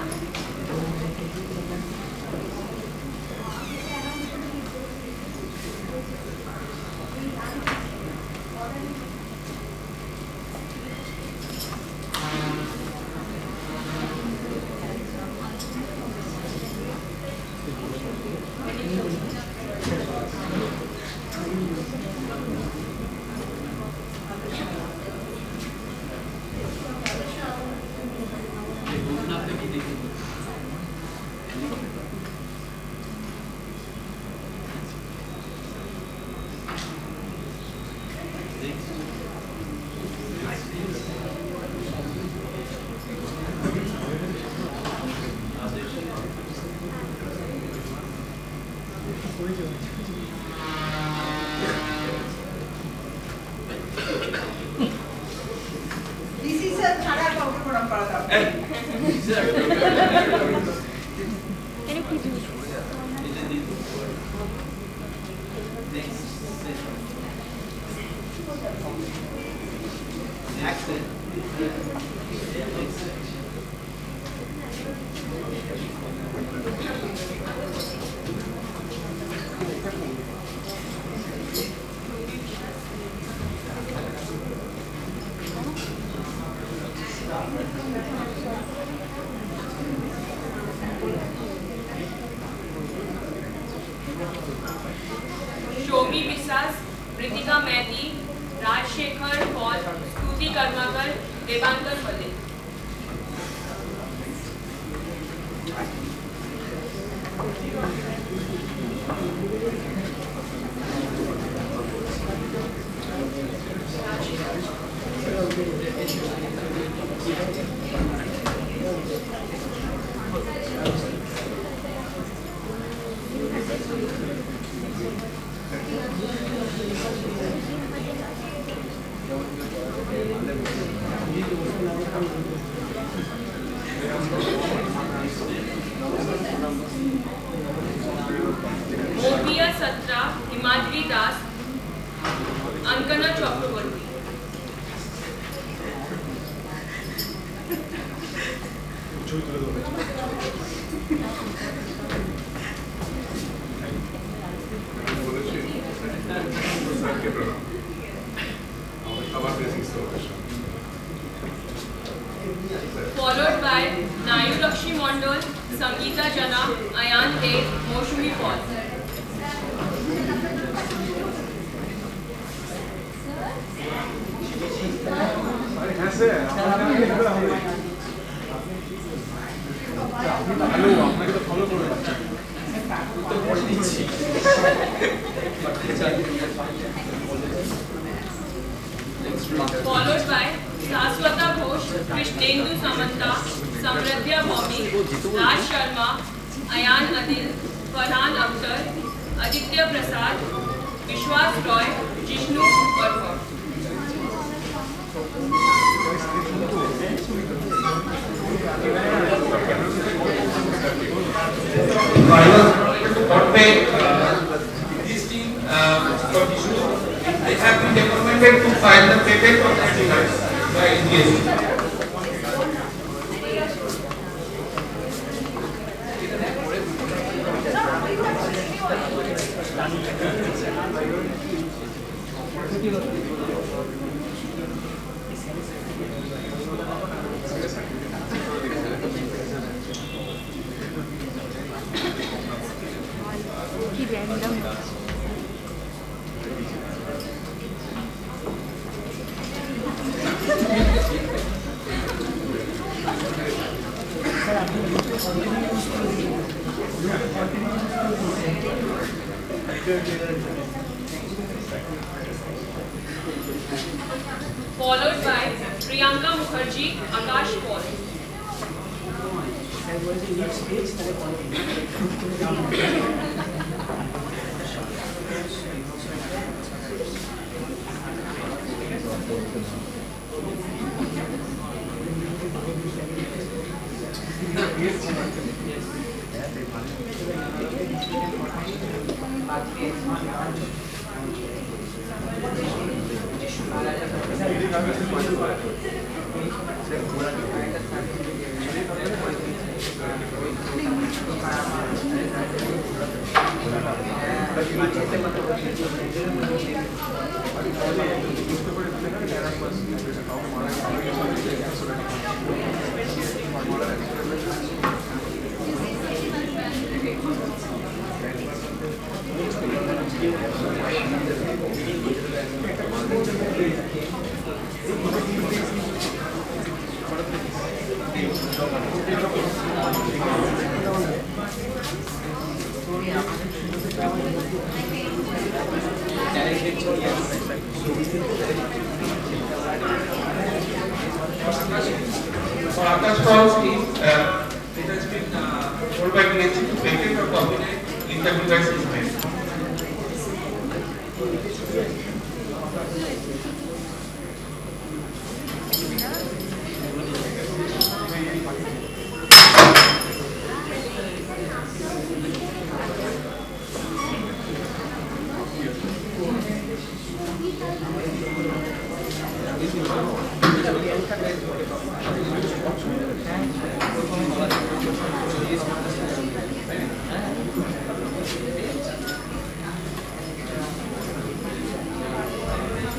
Shomi Visas, Ritika Mehti, Raj Shekhar Paul, Stuti Karmakar, Devankan Malik. Mopiya Satra, Himadri Das, Ankana Chakraborty. Followed by Nayu Lakshmi Mondol, Sangeeta Jana, Ayan Dev, Moshumi Paul. Followed by Saswata Ghosh, Krishnendu Samanta, Samradhya Bhami, Raj Sharma, Ayan Adil, Farhan Akhtar, Aditya Prasad, Vishwas Roy, Jishnu Barkar. This team for Vishnu, they have been recommended to file the patent of antibiotics by NDS. Followed by Priyanka Mukherjee, Akash Paul. For Akash Falls team, it has been told by DHC to make it or combinate interview by system.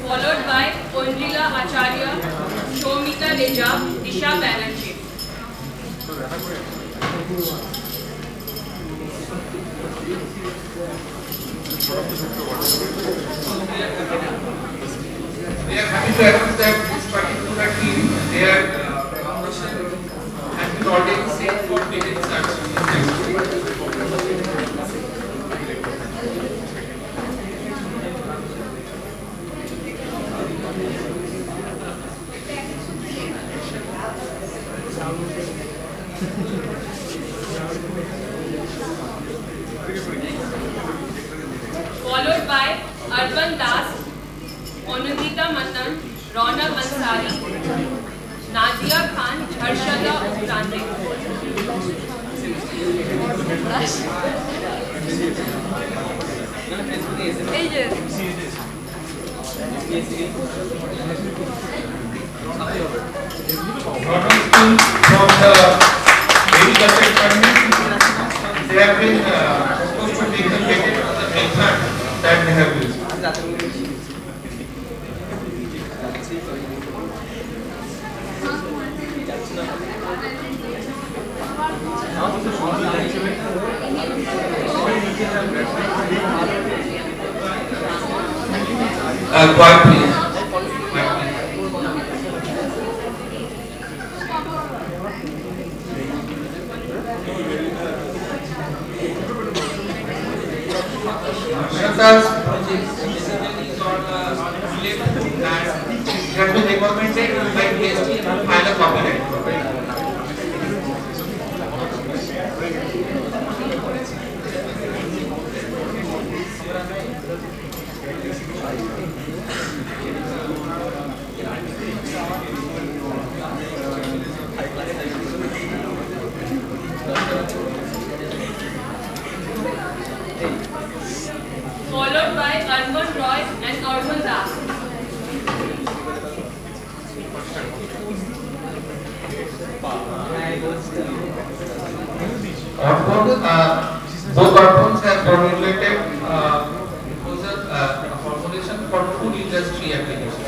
Followed by Ondrila Acharya, Shomita Reja, Disha Banerjee. We are happy to announce that this particular team, their foundation has been already set for patent search. Followed by Arpan Das, Onandita Matan, Raunak Ansari, Nadia Khan, Harshada Uttande. From the agriculture department, they have been supposed to take the patent of the method that they have used. Quiet please. Shata's project basically is on related and has been recommended by DST to file a copyright. Followed by Arman Roy and Arman Das. Both orphans have formulated a formulation for food industry application.